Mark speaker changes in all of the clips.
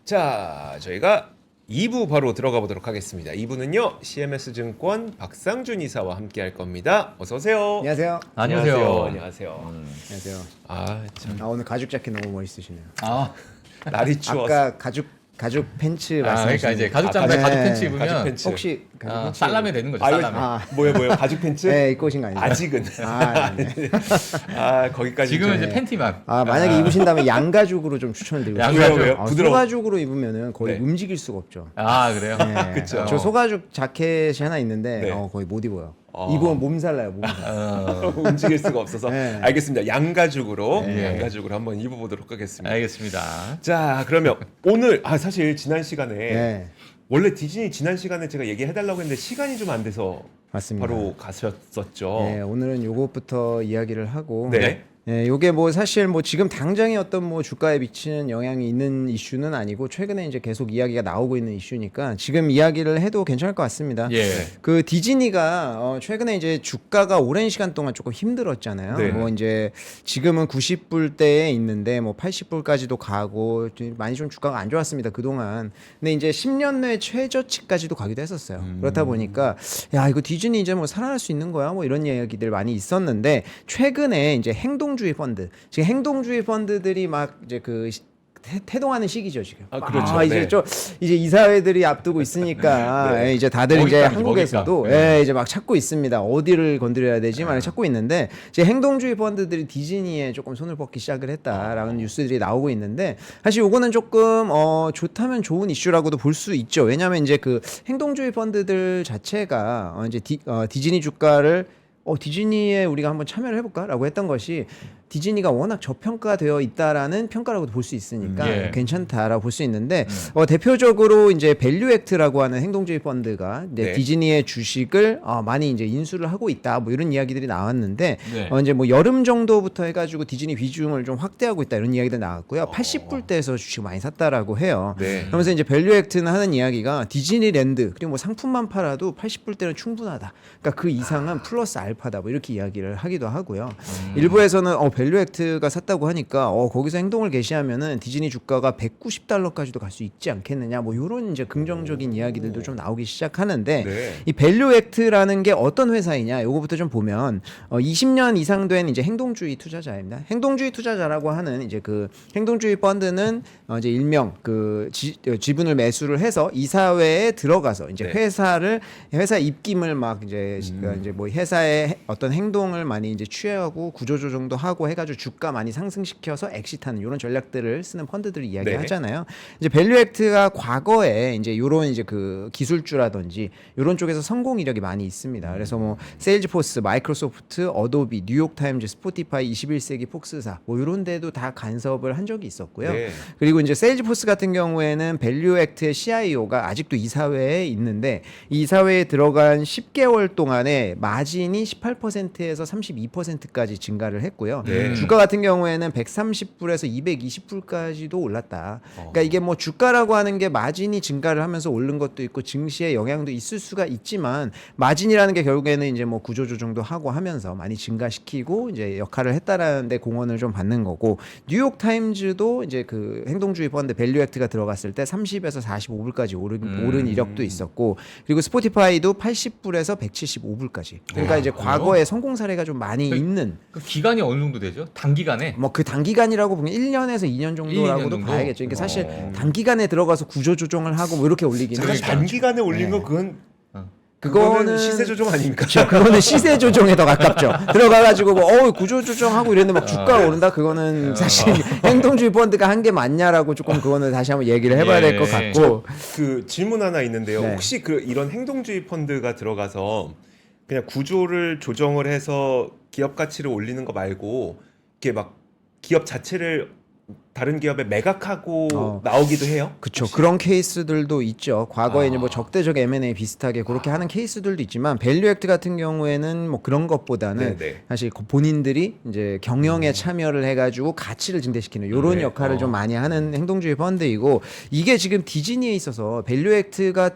Speaker 1: 자, 저희가 2부 바로 들어가 보도록 하겠습니다. 2부는요, CMS증권 박상준 이사와 함께 할 겁니다. 어서 오세요.
Speaker 2: 안녕하세요.
Speaker 1: 안녕하세요.
Speaker 2: 안녕하세요.
Speaker 1: 아, 참
Speaker 2: 오늘 가죽 자켓 너무 멋있으시네요.
Speaker 1: 날이 추워서.
Speaker 2: 아까 가죽 팬츠 말씀하신.
Speaker 3: 그러니까 이제 가죽 잠바에
Speaker 2: 네.
Speaker 3: 가죽 팬츠 입으면
Speaker 1: 가죽 팬츠.
Speaker 2: 혹시 가죽 팬츠
Speaker 3: 살라메 되는 거죠.
Speaker 1: 이거
Speaker 3: 살라메.
Speaker 1: 뭐예요? 가죽 팬츠?
Speaker 2: 네, 입고 오신 거 아니죠?
Speaker 1: 아직은.
Speaker 2: 네.
Speaker 1: 거기까지.
Speaker 3: 지금은
Speaker 1: 좀-
Speaker 3: 이제 팬티만.
Speaker 2: 만약에 입으신다면 양가죽으로 좀 추천을 드리고
Speaker 3: 양가죽.
Speaker 2: 싶어요.
Speaker 1: 왜요? 부드러워.
Speaker 2: 소가죽으로 입으면은 거의
Speaker 1: 네.
Speaker 2: 움직일 수가 없죠.
Speaker 3: 그래요?
Speaker 2: 네.
Speaker 1: 그쵸.
Speaker 2: 저 소가죽 자켓이 하나 있는데
Speaker 1: 네.
Speaker 2: 거의 못 입어요. 입으면 몸살 나요. 몸살.
Speaker 1: 움직일 수가 없어서.
Speaker 2: 네.
Speaker 1: 알겠습니다. 양가죽으로
Speaker 3: 네.
Speaker 1: 양가죽으로 한번 입어보도록 하겠습니다.
Speaker 3: 알겠습니다.
Speaker 1: 자, 그러면 오늘 사실 지난 시간에
Speaker 2: 네.
Speaker 1: 원래 디즈니 지난 시간에 제가 얘기해달라고 했는데 시간이 좀 안 돼서
Speaker 2: 맞습니다.
Speaker 1: 바로 가셨었죠.
Speaker 2: 네, 오늘은 요것부터 이야기를 하고
Speaker 1: 네.
Speaker 2: 네, 요게 뭐 사실 뭐 지금 당장에 어떤 뭐 주가에 미치는 영향이 있는 이슈는 아니고 최근에 이제 계속 이야기가 나오고 있는 이슈니까 지금 이야기를 해도 괜찮을 것 같습니다.
Speaker 3: 예.
Speaker 2: 그 디즈니가 최근에 이제 주가가 오랜 시간 동안 조금 힘들었잖아요.
Speaker 1: 네.
Speaker 2: 뭐 이제 지금은 90불대에 있는데 뭐 80불까지도 가고 많이 좀 주가가 안 좋았습니다. 그동안. 근데 이제 10년 내 최저치까지도 가기도 했었어요. 그렇다 보니까 야, 이거 디즈니 이제 뭐 살아날 수 있는 거야? 뭐 이런 이야기들 많이 있었는데 최근에 이제 행동주의 펀드. 지금 행동주의 펀드들이 막 이제 그 태동하는 시기죠 지금.
Speaker 1: 그렇죠.
Speaker 2: 이제
Speaker 1: 네.
Speaker 2: 이제 이사회들이 앞두고 있으니까
Speaker 1: 네.
Speaker 2: 이제 다들 이제
Speaker 3: 먹잇감이지,
Speaker 2: 한국에서도
Speaker 3: 먹잇감.
Speaker 2: 이제 막 찾고 있습니다. 어디를 건드려야 되지? 막 찾고 있는데 이제 행동주의 펀드들이 디즈니에 조금 손을 뻗기 시작을 했다라는 뉴스들이 나오고 있는데 사실 요거는 조금 좋다면 좋은 이슈라고도 볼 수 있죠. 왜냐하면 이제 그 행동주의 펀드들 자체가 이제 디즈니 주가를 디즈니에 우리가 한번 참여를 해볼까라고 했던 것이 디즈니가 워낙 저평가되어 있다라는 평가라고도 볼 수 있으니까
Speaker 3: 예.
Speaker 2: 괜찮다라고 볼 수 있는데 대표적으로 이제 밸류 액트라고 하는 행동주의 펀드가 이제
Speaker 1: 네.
Speaker 2: 디즈니의 주식을 많이 이제 인수를 하고 있다 뭐 이런 이야기들이 나왔는데
Speaker 3: 네.
Speaker 2: 이제 뭐 여름 정도부터 해가지고 디즈니 비중을 좀 확대하고 있다 이런 이야기도 나왔고요. 80불대에서 주식 많이 샀다라고 해요.
Speaker 1: 네.
Speaker 2: 그러면서 이제 밸류 액트는 하는 이야기가 디즈니랜드 그리고 뭐 상품만 팔아도 80불대는 충분하다. 그러니까 그 이상은 플러스 알파다 뭐 이렇게 이야기를 하기도 하고요. 일부에서는 밸류 액트가 샀다고 하니까 거기서 행동을 개시하면은 디즈니 주가가 190달러까지도 갈 수 있지 않겠느냐 뭐 이런 이제 긍정적인 이야기들도 좀 나오기 시작하는데
Speaker 1: 네.
Speaker 2: 이 밸류 액트라는 게 어떤 회사이냐 요거부터 좀 보면 20년 이상 된 이제 행동주의 투자자입니다. 행동주의 투자자라고 하는 이제 그 행동주의 펀드는 이제 일명 그 지분을 매수를 해서 이사회에 들어가서 이제
Speaker 1: 네.
Speaker 2: 회사 입김을 막 이제 이제 뭐 회사의 어떤 행동을 많이 이제 취하고 구조조정도 하고 해가지고 주가 많이 상승시켜서 엑시트하는 이런 전략들을 쓰는 펀드들을 이야기하잖아요. 이제 밸류 액트가 과거에 이제 이런 이제 그 기술주라든지 이런 쪽에서 성공 이력이 많이 있습니다. 그래서 뭐 세일즈포스, 마이크로소프트, 어도비, 뉴욕타임즈, 스포티파이, 21세기 폭스사 뭐 이런 데도 다 간섭을 한 적이 있었고요.
Speaker 1: 네.
Speaker 2: 그리고 이제 세일즈포스 같은 경우에는 밸류 액트의 CIO가 아직도 이사회에 있는데 이 이사회에 들어간 10개월 동안에 마진이 18%에서 32%까지 증가를 했고요.
Speaker 1: 네.
Speaker 2: 주가 같은 경우에는 130불에서 220불까지도 올랐다. 그러니까 이게 뭐 주가라고 하는 게 마진이 증가를 하면서 오른 것도 있고 증시에 영향도 있을 수가 있지만 마진이라는 게 결국에는 이제 뭐 구조 조정도 하고 하면서 많이 증가시키고 이제 역할을 했다라는 데 공헌을 좀 받는 거고 뉴욕 타임즈도 이제 그 행동주의 펀드 밸류 액트가 들어갔을 때 30에서 45불까지 오른 이력도 있었고 그리고 스포티파이도 80불에서 175불까지. 그러니까 이제 과거에 성공 사례가 좀 많이 있는
Speaker 3: 그 기간이 어느 정도 되죠? 단기간에?
Speaker 2: 뭐 그 단기간이라고 보면 1년에서 2년 정도라고도
Speaker 3: 2년 정도?
Speaker 2: 봐야겠죠. 그러니까 사실 단기간에 들어가서 구조 조정을 하고 뭐 이렇게 올리기는
Speaker 1: 잠깐
Speaker 2: 쉽지 않죠.
Speaker 1: 단기간에 올린
Speaker 2: 네.
Speaker 1: 거 그거는
Speaker 2: 그거는
Speaker 1: 시세 조정 아닙니까?
Speaker 2: 그렇죠. 그거는 시세 조정에 더 가깝죠. 들어가가지고 뭐 구조 조정하고 이랬는데 막 주가가 오른다. 그거는 사실 행동주의 펀드가 한 게 맞냐라고 조금 그거는 다시 한번 얘기를 해봐야 될 것
Speaker 3: 예.
Speaker 2: 같고.
Speaker 1: 그 질문 하나 있는데요.
Speaker 2: 네.
Speaker 1: 혹시 그 이런 행동주의 펀드가 들어가서 그냥 구조를 조정을 해서 기업 가치를 올리는 거 말고 이렇게 막 기업 자체를 다른 기업에 매각하고 나오기도 해요?
Speaker 2: 그렇죠. 그런 케이스들도 있죠. 과거에 이제 뭐 적대적 M&A 비슷하게 그렇게 하는 케이스들도 있지만 밸류 액트 같은 경우에는 뭐 그런 것보다는
Speaker 1: 네네.
Speaker 2: 사실 본인들이 이제 경영에 참여를 해가지고 가치를 증대시키는 이런
Speaker 1: 네.
Speaker 2: 역할을 좀 많이 하는 행동주의 펀드이고 이게 지금 디즈니에 있어서 밸류 액트가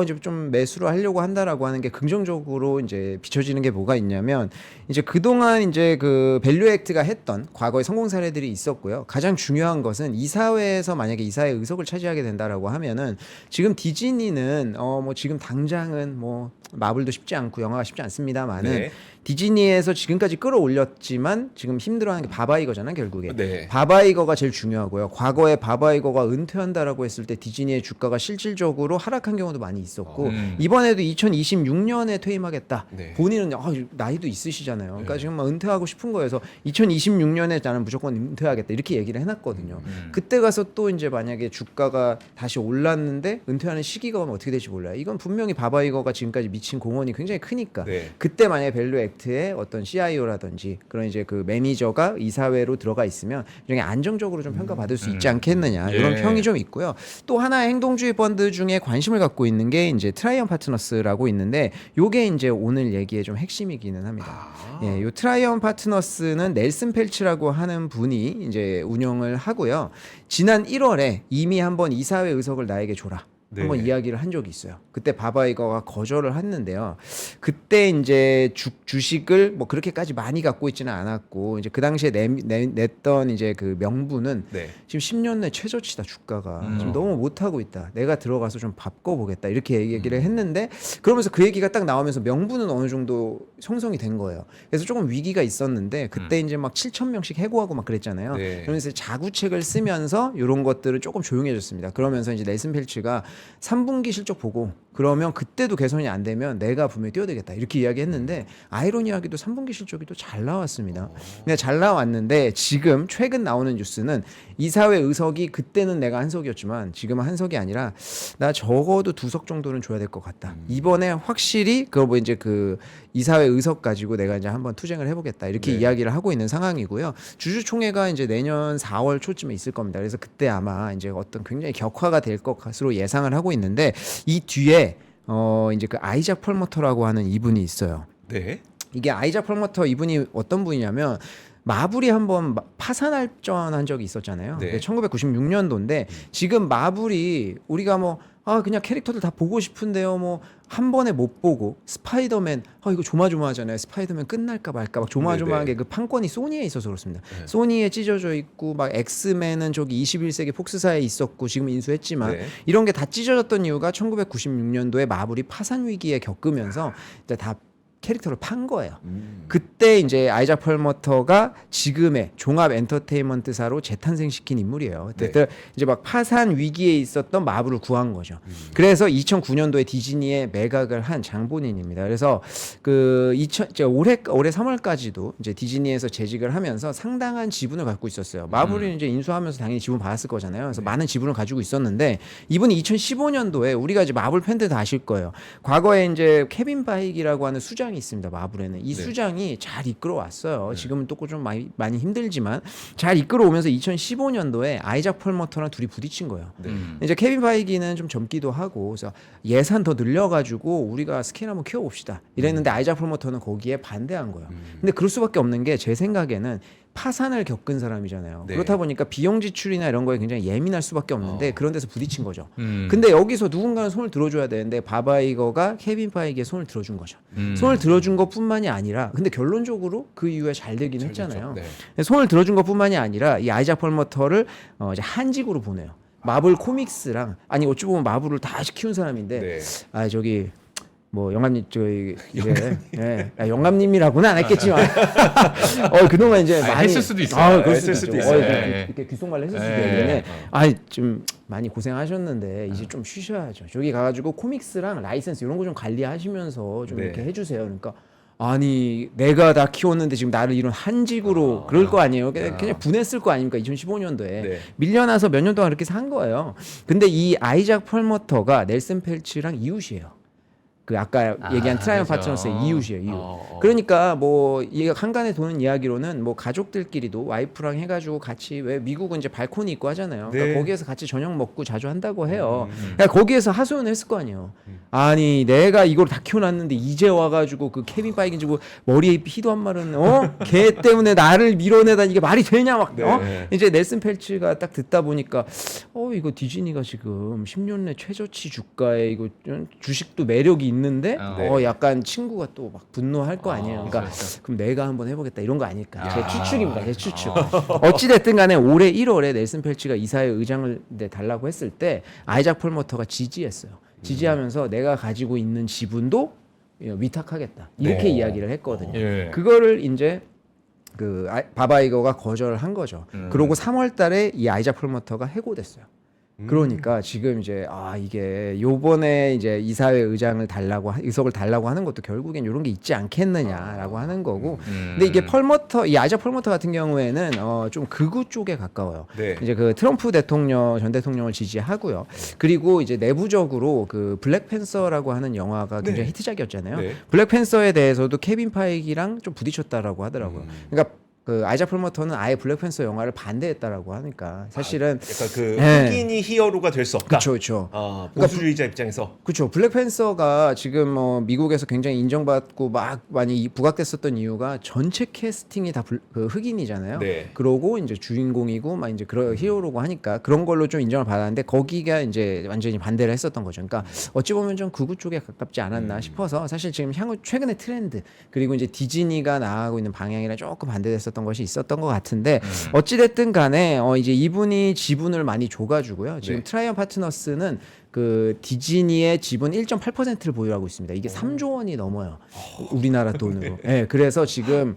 Speaker 2: 이제 좀 매수를 하려고 한다라고 하는 게 긍정적으로 이제 비춰지는 게 뭐가 있냐면 이제 그동안 이제 그 밸류 액트가 했던 과거의 성공 사례들이 있었고요. 가장 중요한 것은 이사회에서 만약에 이사회 의석을 차지하게 된다라고 하면은 지금 디즈니는 뭐 지금 당장은 뭐 마블도 쉽지 않고 영화가 쉽지 않습니다만은
Speaker 1: 네.
Speaker 2: 디즈니에서 지금까지 끌어올렸지만 지금 힘들어하는 게 바바이거잖아 결국에.
Speaker 1: 네.
Speaker 2: 바바이거가 제일 중요하고요. 과거에 바바이거가 은퇴한다라고 했을 때 디즈니의 주가가 실질적으로 하락한 경우도 많이 있었고 이번에도 2026년에 퇴임하겠다.
Speaker 1: 네.
Speaker 2: 본인은 나이도 있으시잖아요. 그러니까 지금 막 은퇴하고 싶은 거여서 2026년에 나는 무조건 은퇴하겠다 이렇게 얘기를 해놨거든요. 그때 가서 또 이제 만약에 주가가 다시 올랐는데 은퇴하는 시기가 오면 어떻게 될지 몰라요. 이건 분명히 바바이거가 지금까지 미친 공헌이 굉장히 크니까
Speaker 1: 네.
Speaker 2: 그때 만약에 밸류 액트에 어떤 CIO라든지 그런 이제 그 매니저가 이사회로 들어가 있으면 굉장히 안정적으로 좀 평가받을 수 있지 않겠느냐 이런
Speaker 3: 예.
Speaker 2: 평이 좀 있고요. 또 하나의 행동주의 펀드 중에 관심을 갖고 있는 게 이제 트라이언 파트너스라고 있는데 요게 이제 오늘 얘기의 좀 핵심이기는 합니다. 예, 요 트라이언 파트너스는 넬슨 펠츠라고 하는 분이 이제 운영을 하고요. 지난 1월에 이미 한번 이사회 의석을 나에게 줘라.
Speaker 1: 네.
Speaker 2: 한번 이야기를 한 적이 있어요. 그때 바바이거가 거절을 했는데요. 그때 이제 주식을 뭐 그렇게까지 많이 갖고 있지는 않았고 이제 그 당시에 냈던 이제 그 명분은
Speaker 1: 네.
Speaker 2: 지금 10년 내 최저치다 주가가 지금 너무 못하고 있다. 내가 들어가서 좀 바꿔보겠다 이렇게 얘기를 했는데 그러면서 그 얘기가 딱 나오면서 명분은 어느 정도 형성이 된 거예요. 그래서 조금 위기가 있었는데 그때 이제 막 7천 명씩 해고하고 막 그랬잖아요.
Speaker 1: 네.
Speaker 2: 그러면서 자구책을 쓰면서 이런 것들을 조금 조용해졌습니다. 그러면서 이제 넬슨 펠츠가 3분기 실적 보고 그러면 그때도 개선이 안 되면 내가 분명히 뛰어들겠다 이렇게 이야기했는데 아이러니하게도 3분기 실적이 또 잘 나왔습니다. 근데 잘 나왔는데 지금 최근 나오는 뉴스는 이사회 의석이 그때는 내가 한석이었지만 지금은 한석이 아니라 나 적어도 2석 정도는 줘야 될 것 같다. 이번에 확실히 그거 뭐 이제 그 이사회 의석 가지고 내가 이제 한번 투쟁을 해보겠다 이렇게
Speaker 1: 네.
Speaker 2: 이야기를 하고 있는 상황이고요. 주주총회가 이제 내년 4월 초쯤에 있을 겁니다. 그래서 그때 아마 이제 어떤 굉장히 격화가 될 것으로 예상을 하고 있는데 이 뒤에 이제 그 아이작 펄머터라고 하는 이분이 있어요.
Speaker 1: 네.
Speaker 2: 이게 아이작 펄머터 이분이 어떤 분이냐면 마블이 한번 파산할전한 적이 있었잖아요.
Speaker 1: 네.
Speaker 2: 1996년도인데 지금 마블이 우리가 뭐 그냥 캐릭터들 다 보고 싶은데요. 뭐 한 번에 못 보고 스파이더맨 이거 조마조마하잖아요. 스파이더맨 끝날까 말까 막 조마조마하게 그 판권이 소니에 있어서 그렇습니다.
Speaker 1: 네.
Speaker 2: 소니에 찢어져 있고 막 엑스맨은 저기 21세기 폭스사에 있었고 지금 인수했지만
Speaker 1: 네.
Speaker 2: 이런 게 다 찢어졌던 이유가 1996년도에 마블이 파산 위기에 겪으면서 이제 다 캐릭터를 판 거예요. 그때 이제 아이작 펄머터가 지금의 종합 엔터테인먼트사로 재탄생시킨 인물이에요.
Speaker 1: 네.
Speaker 2: 그때 이제 막 파산 위기에 있었던 마블을 구한 거죠. 그래서 2009년도에 디즈니에 매각을 한 장본인입니다. 그래서 그 이제 올해 3월까지도 이제 디즈니에서 재직을 하면서 상당한 지분을 갖고 있었어요. 마블이 이제 인수하면서 당연히 지분 받았을 거잖아요. 그래서 많은 지분을 가지고 있었는데 이분이 2015년도에 우리가 이제 마블 팬들 다 아실 거예요. 과거에 이제 케빈 바이기라고 하는 수장이 있습니다. 마블에는 이
Speaker 1: 네.
Speaker 2: 수장이 잘 이끌어 왔어요. 지금은 또 좀 많이 힘들지만 잘 이끌어 오면서 2015년도에 아이작 펄머터랑 둘이 부딪힌 거예요.
Speaker 1: 네.
Speaker 2: 이제 케빈 바이기는 좀 젊기도 하고 그래서 예산 더 늘려가지고 우리가 스케일 한번 키워봅시다 이랬는데 아이작 펄머터는 거기에 반대한 거예요. 근데 그럴 수밖에 없는 게 제 생각에는 파산을 겪은 사람이잖아요.
Speaker 1: 네.
Speaker 2: 그렇다 보니까 비용 지출이나 이런 거에 굉장히 예민할 수밖에 없는데 그런 데서 부딪힌 거죠.
Speaker 3: 음.
Speaker 2: 근데 여기서 누군가는 손을 들어줘야 되는데 바바이거가 케빈 바이기에 손을 들어준 거죠. 손을 들어준 것뿐만이 아니라 근데 결론적으로 그 이후에 잘 되긴 했잖아요.
Speaker 1: 네.
Speaker 2: 손을 들어준 것뿐만이 아니라 이 아이작 펄머터를 이제 한직으로 보내요. 마블 코믹스랑 아니 어찌 보면 마블을 다 키운 사람인데
Speaker 1: 네.
Speaker 2: 저기 뭐 영감님 저기 이제 영감님이라고는 안 했겠지만 그동안 이제 많이
Speaker 3: 했을 수도 있어요.
Speaker 2: 그럴
Speaker 1: 했을
Speaker 2: 수도
Speaker 1: 수도
Speaker 2: 있어요.
Speaker 3: 있어요.
Speaker 2: 이렇게 귓속말로 했을 수도
Speaker 3: 예.
Speaker 2: 있는데 좀 많이 고생하셨는데 이제 좀 쉬셔야죠. 저기 가가지고 코믹스랑 라이센스 이런 거 좀 관리하시면서 좀
Speaker 1: 네.
Speaker 2: 이렇게 해주세요. 그러니까 아니 내가 다 키웠는데 지금 나를 이런 한직으로 그럴 거 아니에요. 그냥 분했을 거 아닙니까 2015년도에
Speaker 1: 네.
Speaker 2: 밀려나서 몇 년 동안 그렇게 산 거예요. 근데 이 아이작 펄머터가 넬슨 펠츠랑 이웃이에요. 그 아까 얘기한 트라이언
Speaker 3: 그렇죠.
Speaker 2: 파트너스의 이웃이에요. 이웃. 그러니까 뭐 이 한간에 도는 이야기로는 뭐 가족들끼리도 와이프랑 해가지고 같이 왜 미국은 이제 발코니 있고 하잖아요. 그러니까
Speaker 1: 네.
Speaker 2: 거기에서 같이 저녁 먹고 자주 한다고 해요. 그러니까 거기에서 하소연을 했을 거 아니에요. 아니 내가 이걸 다 키워놨는데 이제 와가지고 그 케빈 파이기 주고 머리에 피도 안 마른 걔 때문에 나를 밀어내다 이게 말이 되냐 막
Speaker 1: 네.
Speaker 2: 이제 넬슨 펠츠가 딱 듣다 보니까 이거 디즈니가 지금 10년 내 최저치 주가에 이거 주식도 매력이 있는데
Speaker 3: 네.
Speaker 2: 약간 친구가 또 막 분노할 거 아니에요. 그러니까
Speaker 3: 그렇죠.
Speaker 2: 그럼 내가 한번 해보겠다 이런 거 아닐까.
Speaker 3: 야.
Speaker 2: 제 추측입니다. 제 추측. 어찌 됐든 간에 올해 1월에 넬슨 펠츠가 이사회 의장을 달라고 했을 때 아이작 폴머터가 지지했어요. 지지하면서 내가 가지고 있는 지분도 위탁하겠다 이렇게
Speaker 1: 네.
Speaker 2: 이야기를 했거든요.
Speaker 3: 예.
Speaker 2: 그거를 이제 그 바바 이거가 거절을 한 거죠. 그러고 3월달에 이 아이작 폴머터가 해고됐어요. 그러니까 지금 이제 이게 요번에 이제 이사회 의석을 달라고 하는 것도 결국엔 이런 게 있지 않겠느냐라고 하는 거고. 근데 이게 이 아이작 폴머터 같은 경우에는 좀 극우 쪽에 가까워요.
Speaker 1: 네.
Speaker 2: 이제 그 트럼프 전 대통령을 지지하고요. 그리고 이제 내부적으로 그 블랙팬서라고 하는 영화가 굉장히
Speaker 1: 네.
Speaker 2: 히트작이었잖아요.
Speaker 1: 네.
Speaker 2: 블랙팬서에 대해서도 케빈 파이기랑 좀 부딪혔다라고 하더라고요. 그러니까 그 아이작 폴머터는 아예 블랙팬서 영화를 반대했다라고 하니까 사실은
Speaker 1: 약간 그
Speaker 2: 네.
Speaker 1: 흑인이 히어로가 될 수 없다.
Speaker 2: 그렇죠.
Speaker 1: 보수주의자 입장에서.
Speaker 2: 그렇죠. 블랙팬서가 지금 미국에서 굉장히 인정받고 막 많이 부각됐었던 이유가 전체 캐스팅이 다 그 흑인이잖아요.
Speaker 1: 네.
Speaker 2: 그러고 이제 주인공이고 막 이제 그런 히어로고 하니까 그런 걸로 좀 인정을 받았는데 거기가 이제 완전히 반대를 했었던 거죠. 그러니까 어찌 보면 좀 극우 쪽에 가깝지 않았나 싶어서 사실 지금 향후 최근의 트렌드 그리고 이제 디즈니가 나아가고 있는 방향이랑 조금 반대됐었던 것이 있었던 것 같은데 어찌 됐든 간에 이제 이분이 지분을 많이 줘가지고요. 지금
Speaker 1: 네.
Speaker 2: 트라이언 파트너스는 그 디즈니의 지분 1.8%를 보유하고 있습니다. 이게 3조 원이 넘어요. 우리나라 돈으로. 네, 그래서 지금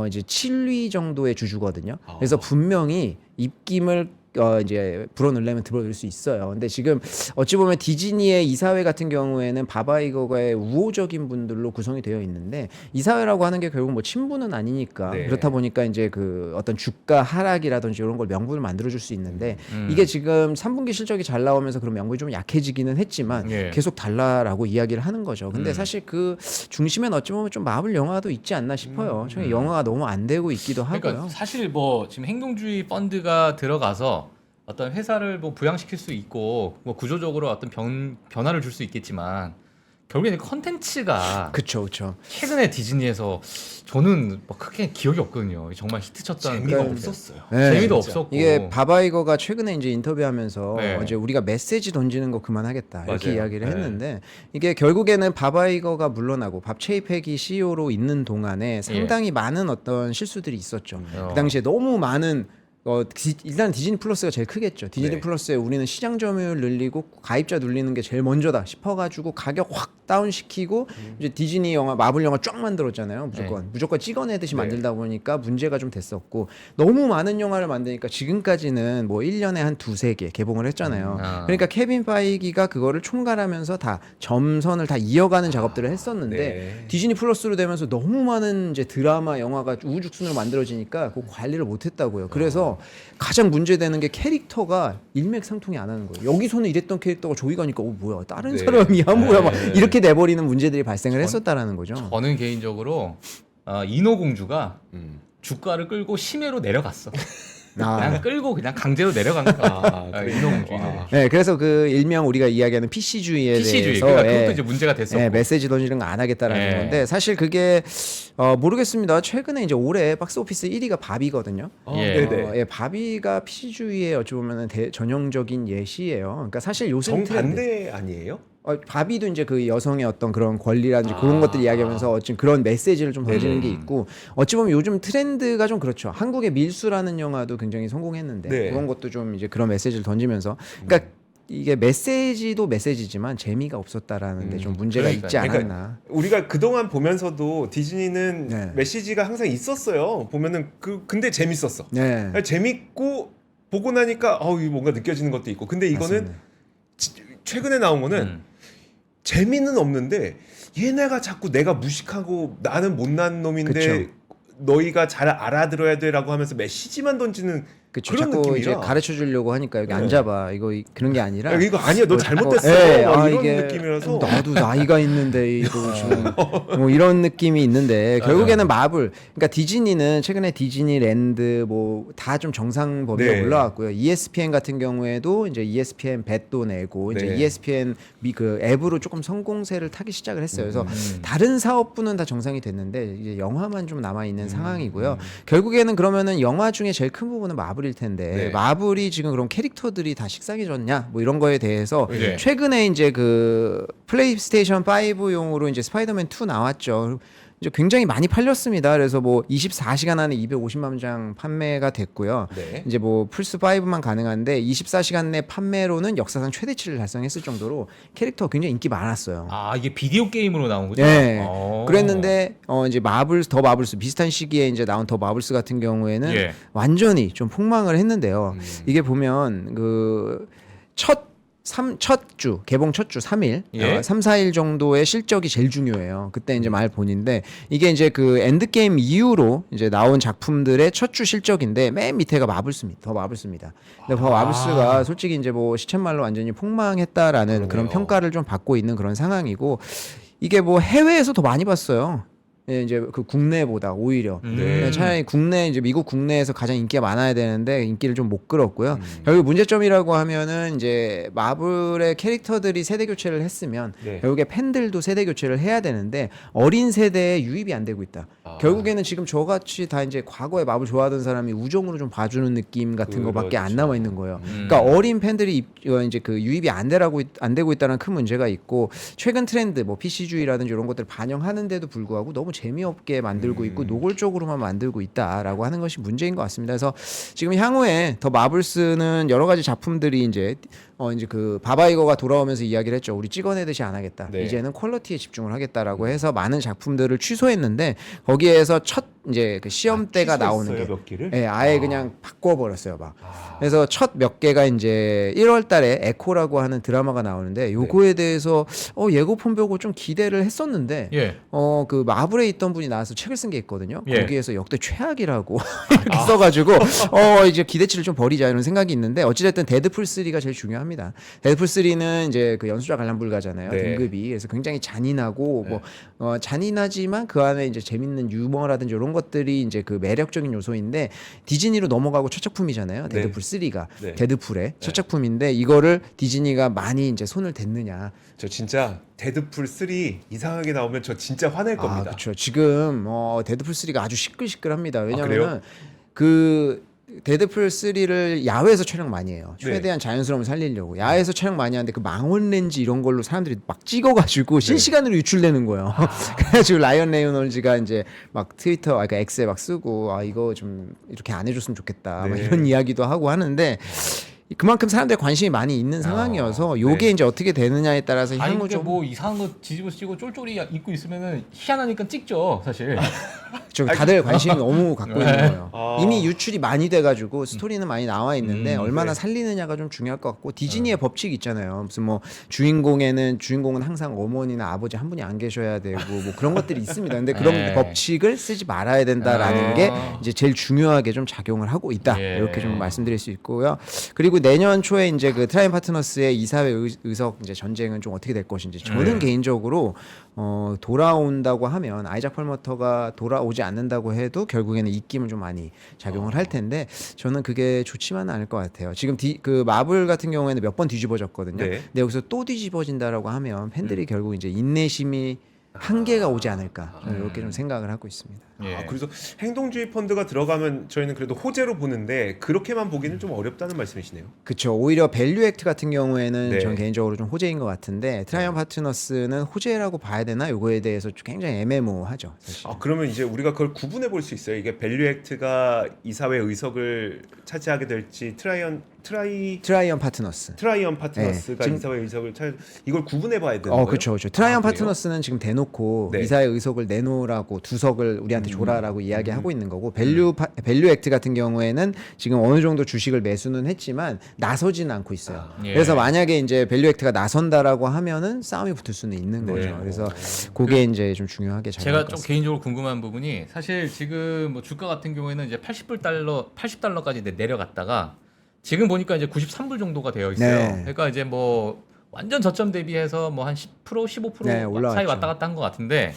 Speaker 2: 이제 7위 정도의 주주거든요. 그래서 분명히 입김을 이제 불어넣으려면 들어올 수 있어요. 근데 지금 어찌 보면 디즈니의 이사회 같은 경우에는 바바 이거가의 우호적인 분들로 구성이 되어 있는데 이사회라고 하는 게 결국 뭐 친분은 아니니까
Speaker 1: 네.
Speaker 2: 그렇다 보니까 이제 그 어떤 주가 하락이라든지 이런 걸 명분을 만들어줄 수 있는데 이게 지금 3분기 실적이 잘 나오면서 그런 명분이 좀 약해지기는 했지만
Speaker 3: 예.
Speaker 2: 계속 달라라고 이야기를 하는 거죠. 근데 사실 그 중심엔 어찌 보면 좀 마블 영화도 있지 않나 싶어요. 저희 영화가 너무 안 되고 있기도 하고요.
Speaker 3: 그러니까 사실 뭐 지금 행동주의 펀드가 들어가서 어떤 회사를 뭐 부양시킬 수 있고 뭐 구조적으로 어떤 변화를 줄 수 있겠지만 결국에는 컨텐츠가
Speaker 2: 그쵸, 그쵸.
Speaker 3: 최근에 디즈니에서 저는 뭐 크게 기억이 없거든요. 정말 히트쳤다는
Speaker 1: 재미가
Speaker 3: 게
Speaker 1: 없었어요.
Speaker 2: 네,
Speaker 3: 재미도
Speaker 1: 진짜.
Speaker 3: 없었고
Speaker 2: 이게 바바이거가 최근에 이제 인터뷰하면서
Speaker 3: 네.
Speaker 2: 이제 우리가 메시지 던지는 거 그만하겠다 이렇게
Speaker 1: 맞아요.
Speaker 2: 이야기를
Speaker 1: 네.
Speaker 2: 했는데 이게 결국에는 바바이거가 물러나고 밥 체이팩이 CEO로 있는 동안에 상당히 많은 어떤 실수들이 있었죠. 그 당시에 너무 많은 일단 디즈니 플러스가 제일 크겠죠. 디즈니
Speaker 1: 네.
Speaker 2: 플러스에 우리는 시장 점유율 늘리고 가입자 눌리는 게 제일 먼저다 싶어가지고 가격 확 다운시키고 이제 디즈니 영화, 마블 영화 쫙 만들었잖아요. 무조건 찍어내듯이
Speaker 1: 네.
Speaker 2: 만들다 보니까 문제가 좀 됐었고 너무 많은 영화를 만드니까 지금까지는 뭐 1년에 한 두세 개 개봉을 했잖아요. 그러니까 케빈 파이기가 그거를 총괄하면서 다 점선을 다 이어가는 작업들을 했었는데
Speaker 1: 네.
Speaker 2: 디즈니 플러스로 되면서 너무 많은 이제 드라마, 영화가 우후죽순으로 만들어지니까 그 관리를 못했다고요. 그래서 가장 문제되는 게 캐릭터가 일맥상통이 안 하는 거예요. 여기서는 이랬던 캐릭터가 저기 가니까 뭐야 다른
Speaker 1: 네.
Speaker 2: 사람이야 뭐야 막
Speaker 1: 네.
Speaker 2: 이렇게 내버리는 문제들이 발생을 했었다라는 거죠.
Speaker 3: 저는 개인적으로 인어공주가
Speaker 1: 음.
Speaker 3: 주가를 끌고 심해로 내려갔어.
Speaker 2: 아.
Speaker 3: 그냥 끌고 그냥 강제로 내려간 거야.
Speaker 1: 그래요?
Speaker 3: 인어공주.
Speaker 1: 와.
Speaker 2: 네, 그래서 그 일명 우리가 이야기하는 PC주의에
Speaker 3: PC주의.
Speaker 2: 대해서
Speaker 3: 그러니까 그것도 이제 문제가 됐었고.
Speaker 2: 메시지 던지는 거 안 하겠다라는
Speaker 3: 예.
Speaker 2: 건데 사실 그게 모르겠습니다. 최근에 이제 올해 박스오피스 1위가 바비거든요.
Speaker 3: 예.
Speaker 1: 네네.
Speaker 2: 바비가 PC주의의 어찌 보면 전형적인 예시예요. 그러니까 사실 요즘
Speaker 1: 정반대 아니에요?
Speaker 2: 바비도 이제 그 여성의 어떤 그런 권리라든지 그런 것들 이야기하면서 어찌 그런 메시지를 좀 던지는 게 있고 어찌 보면 요즘 트렌드가 좀 그렇죠. 한국의 밀수라는 영화도 굉장히 성공했는데
Speaker 1: 네.
Speaker 2: 그런 것도 좀 이제 그런 메시지를 던지면서 그러니까 이게 메시지도 메시지지만 재미가 없었다라는 데 좀 문제가
Speaker 3: 그러니까요.
Speaker 2: 있지 않았나.
Speaker 1: 그러니까 우리가 그동안 보면서도 디즈니는
Speaker 2: 네.
Speaker 1: 메시지가 항상 있었어요. 보면은 근데 재밌었어.
Speaker 2: 네.
Speaker 1: 재밌고 보고 나니까 이거 뭔가 느껴지는 것도 있고. 근데 이거는
Speaker 2: 맞습니다.
Speaker 1: 최근에 나온 거는 재미는 없는데 얘네가 자꾸 내가 무식하고 나는 못난 놈인데
Speaker 2: 그쵸.
Speaker 1: 너희가 잘 알아들어야 돼라고 하면서 메시지만 던지는
Speaker 2: 그쵸.
Speaker 1: 그런
Speaker 2: 자꾸
Speaker 1: 느낌이라.
Speaker 2: 이제 가르쳐 주려고 하니까 여기
Speaker 1: 네.
Speaker 2: 앉아봐. 이거 그런 게 아니라.
Speaker 1: 야, 이거 아니야, 너 잘못됐어.
Speaker 2: 예,
Speaker 1: 막 이런
Speaker 2: 이게
Speaker 1: 느낌이라서.
Speaker 2: 나도 나이가 있는데 이거 지금 뭐 이런 느낌이 있는데 결국에는 마블, 그러니까 디즈니는 최근에 디즈니랜드 뭐 다 좀 정상 범위에
Speaker 1: 네.
Speaker 2: 올라왔고요. ESPN 같은 경우에도 이제 ESPN 뱃도 내고 이제
Speaker 1: 네.
Speaker 2: ESPN 그 앱으로 조금 성공세를 타기 시작을 했어요. 그래서 다른 사업부는 다 정상이 됐는데 이제 영화만 좀 남아 있는 상황이고요. 결국에는 그러면은 영화 중에 제일 큰 부분은 마블일 텐데
Speaker 1: 네.
Speaker 2: 마블이 지금 그런 캐릭터들이 다 식상해졌냐 뭐 이런 거에 대해서
Speaker 3: 네.
Speaker 2: 최근에 이제 그 플레이스테이션 5용으로 이제 스파이더맨 2 나왔죠. 이제 굉장히 많이 팔렸습니다. 그래서 뭐 24시간 안에 250만 장 판매가 됐고요.
Speaker 1: 네.
Speaker 2: 이제 뭐 플스 5만 가능한데 24시간 내 판매로는 역사상 최대치를 달성했을 정도로 캐릭터 굉장히 인기 많았어요.
Speaker 3: 아 이게 비디오 게임으로 나온 거죠?
Speaker 2: 네.
Speaker 3: 어.
Speaker 2: 그랬는데 이제 더 마블스 비슷한 시기에 이제 나온 더 마블스 같은 경우에는
Speaker 3: 예.
Speaker 2: 완전히 좀 폭망을 했는데요. 이게 보면 개봉 첫 주 3일,
Speaker 3: 예.
Speaker 2: 3, 4일 정도의 실적이 제일 중요해요. 그때 이제 말 본인데 이게 이제 그 엔드게임 이후로 이제 나온 작품들의 첫 주 실적인데 맨 밑에가 더 마블스입니다. 근데 더 마블스가 솔직히 이제 뭐 시쳇말로 완전히 폭망했다라는 그런 평가를 좀 받고 있는 그런 상황이고 이게 뭐 해외에서 더 많이 봤어요. 예, 이제 그 국내보다 오히려
Speaker 3: 네.
Speaker 2: 차라리 국내 이제 미국 국내에서 가장 인기가 많아야 되는데 인기를 좀 못 끌었고요. 결국 문제점이라고 하면은 이제 마블의 캐릭터들이 세대 교체를 했으면
Speaker 1: 네.
Speaker 2: 결국에 팬들도 세대 교체를 해야 되는데 어린 세대에 유입이 안 되고 있다. 결국에는 지금 저같이 다 이제 과거에 마블 좋아하던 사람이 우정으로 좀 봐주는 느낌 같은 거밖에 안 남아 있는 거예요. 그러니까 어린 팬들이 이제 그 유입이 안 되고 있다는 큰 문제가 있고 최근 트렌드 뭐 PC주의라든지 이런 것들을 반영하는데도 불구하고 너무 재미없게 만들고 있고 노골적으로만 만들고 있다라고 하는 것이 문제인 것 같습니다. 그래서 지금 향후에 더 마블스는 여러 가지 작품들이 이제 그 바바이거가 돌아오면서 이야기를 했죠. 우리 찍어내듯이 안 하겠다.
Speaker 1: 네.
Speaker 2: 이제는 퀄리티에 집중을 하겠다라고 해서 많은 작품들을 취소했는데 거기에서 첫 이제 그 시험대가 나오는 게
Speaker 1: 몇 개를?
Speaker 2: 예, 아예 그냥 바꿔버렸어요, 막. 그래서 첫 몇 개가 이제 1월달에 에코라고 하는 드라마가 나오는데 요거에 대해서 예고편 보고 좀 기대를 했었는데
Speaker 3: 예.
Speaker 2: 그 마블에 있던 분이 나와서 책을 쓴 게 있거든요.
Speaker 3: 예.
Speaker 2: 거기에서 역대 최악이라고 이렇게 써가지고 이제 기대치를 좀 버리자 이런 생각이 있는데 어찌됐든 데드풀 3가 제일 중요합니다. 데드풀 3는 이제 그 연수자 관람 불가잖아요.
Speaker 1: 네.
Speaker 2: 등급이 그래서 굉장히 잔인하고 뭐 잔인하지만 그 안에 이제 재밌는 유머라든지 이런 것들이 이제 그 매력적인 요소인데 디즈니로 넘어가고 첫 작품이잖아요.
Speaker 1: 네.
Speaker 2: 데드풀 3가
Speaker 1: 네.
Speaker 2: 데드풀의 첫 작품인데 이거를 디즈니가 많이 이제 손을 댔느냐.
Speaker 1: 저 진짜 데드풀 3 이상하게 나오면 저 진짜 화낼 겁니다.
Speaker 2: 그렇죠. 지금 데드풀 3가 아주 시끌시끌합니다.
Speaker 1: 그래요?
Speaker 2: 왜냐하면 그 데드풀 3를 야외에서 촬영 많이 해요.
Speaker 1: 네.
Speaker 2: 최대한 자연스러움을 살리려고 야외에서 촬영 많이 하는데 그 망원 렌즈 이런 걸로 사람들이 막 찍어가지고 실시간으로 유출되는 거예요. 그래가지고 라이언 레이놀즈가 이제 막 트위터, 그러니까 X에 막 쓰고 이거 좀 이렇게 안 해줬으면 좋겠다. 막
Speaker 1: 네.
Speaker 2: 이런 이야기도 하고 하는데. 그만큼 사람들이 관심이 많이 있는 상황이어서 요게
Speaker 1: 네.
Speaker 2: 이제 어떻게 되느냐에 따라서
Speaker 3: 아니
Speaker 2: 향후
Speaker 3: 근데
Speaker 2: 좀
Speaker 3: 뭐 이상한 거 뒤집어 쓰고 쫄쫄이 입고 있으면은 희한하니까 찍죠 사실.
Speaker 2: 다들 관심이 너무 갖고 있는 거예요.
Speaker 1: 아.
Speaker 2: 이미 유출이 많이 돼가지고 스토리는 많이 나와 있는데 얼마나 살리느냐가 좀 중요할 것 같고 디즈니의 법칙이 있잖아요. 무슨 뭐 주인공은 항상 어머니나 아버지 한 분이 안 계셔야 되고 뭐 그런 것들이 있습니다. 근데 그런
Speaker 3: 네.
Speaker 2: 법칙을 쓰지 말아야 된다라는 게 이제 제일 중요하게 좀 작용을 하고 있다.
Speaker 3: 예.
Speaker 2: 이렇게 좀 말씀드릴 수 있고요. 그리고 내년 초에 이제 그 트라이언 파트너스의 이사회 의석 이제 전쟁은 좀 어떻게 될 것인지 저는 개인적으로 돌아온다고 하면 아이작 펄머터가 돌아오지 않는다고 해도 결국에는 입김을 좀 많이 작용을 할 텐데 저는 그게 좋지만은 않을 것 같아요. 지금 그 마블 같은 경우에는 몇 번 뒤집어졌거든요.
Speaker 1: 네.
Speaker 2: 근데 여기서 또 뒤집어진다라고 하면 팬들이 결국 이제 인내심이 한계가 오지 않을까 저는 이렇게 좀 생각을 하고 있습니다.
Speaker 3: 예.
Speaker 1: 그래서 행동주의 펀드가 들어가면 저희는 그래도 호재로 보는데 그렇게만 보기는 좀 어렵다는 말씀이시네요.
Speaker 2: 그렇죠. 오히려 밸류 액트 같은 경우에는
Speaker 1: 네.
Speaker 2: 전 개인적으로 좀 호재인 것 같은데 트라이언 파트너스는 호재라고 봐야 되나 요거에 대해서 굉장히 애매모호하죠. 사실.
Speaker 1: 그러면 이제 우리가 그걸 구분해 볼 수 있어요. 이게 밸류 액트가 이사회 의석을 차지하게 될지 트라이언
Speaker 2: 파트너스.
Speaker 1: 파트너스가
Speaker 2: 네.
Speaker 1: 이사회 의석을 이걸 구분해 봐야 되는 거예요.
Speaker 2: 그렇죠. 트라이언
Speaker 1: 그래요?
Speaker 2: 파트너스는 지금 대놓고
Speaker 1: 네.
Speaker 2: 이사회 의석을 내놓으라고 두석을 우리한테 줘라라고 이야기하고 있는 거고 밸류 액트 같은 경우에는 지금 어느 정도 주식을 매수는 했지만 나서지는 않고 있어요.
Speaker 3: 예.
Speaker 2: 그래서 만약에 이제 밸류 액트가 나선다라고 하면은 싸움이 붙을 수는 있는
Speaker 1: 네.
Speaker 2: 거죠. 그래서 그게 이제 좀 중요하게 잘
Speaker 3: 제가
Speaker 2: 나올 것
Speaker 3: 좀
Speaker 2: 같습니다.
Speaker 3: 개인적으로 궁금한 부분이 사실 지금 뭐 주가 같은 경우에는 이제 80달러까지 내려갔다가 지금 보니까 이제 93불 정도가 되어 있어요.
Speaker 2: 네.
Speaker 3: 그러니까 이제 뭐 완전 저점 대비해서 뭐 한 10% 15%
Speaker 2: 네,
Speaker 3: 사이
Speaker 2: 올라왔죠.
Speaker 3: 왔다 갔다 한 것 같은데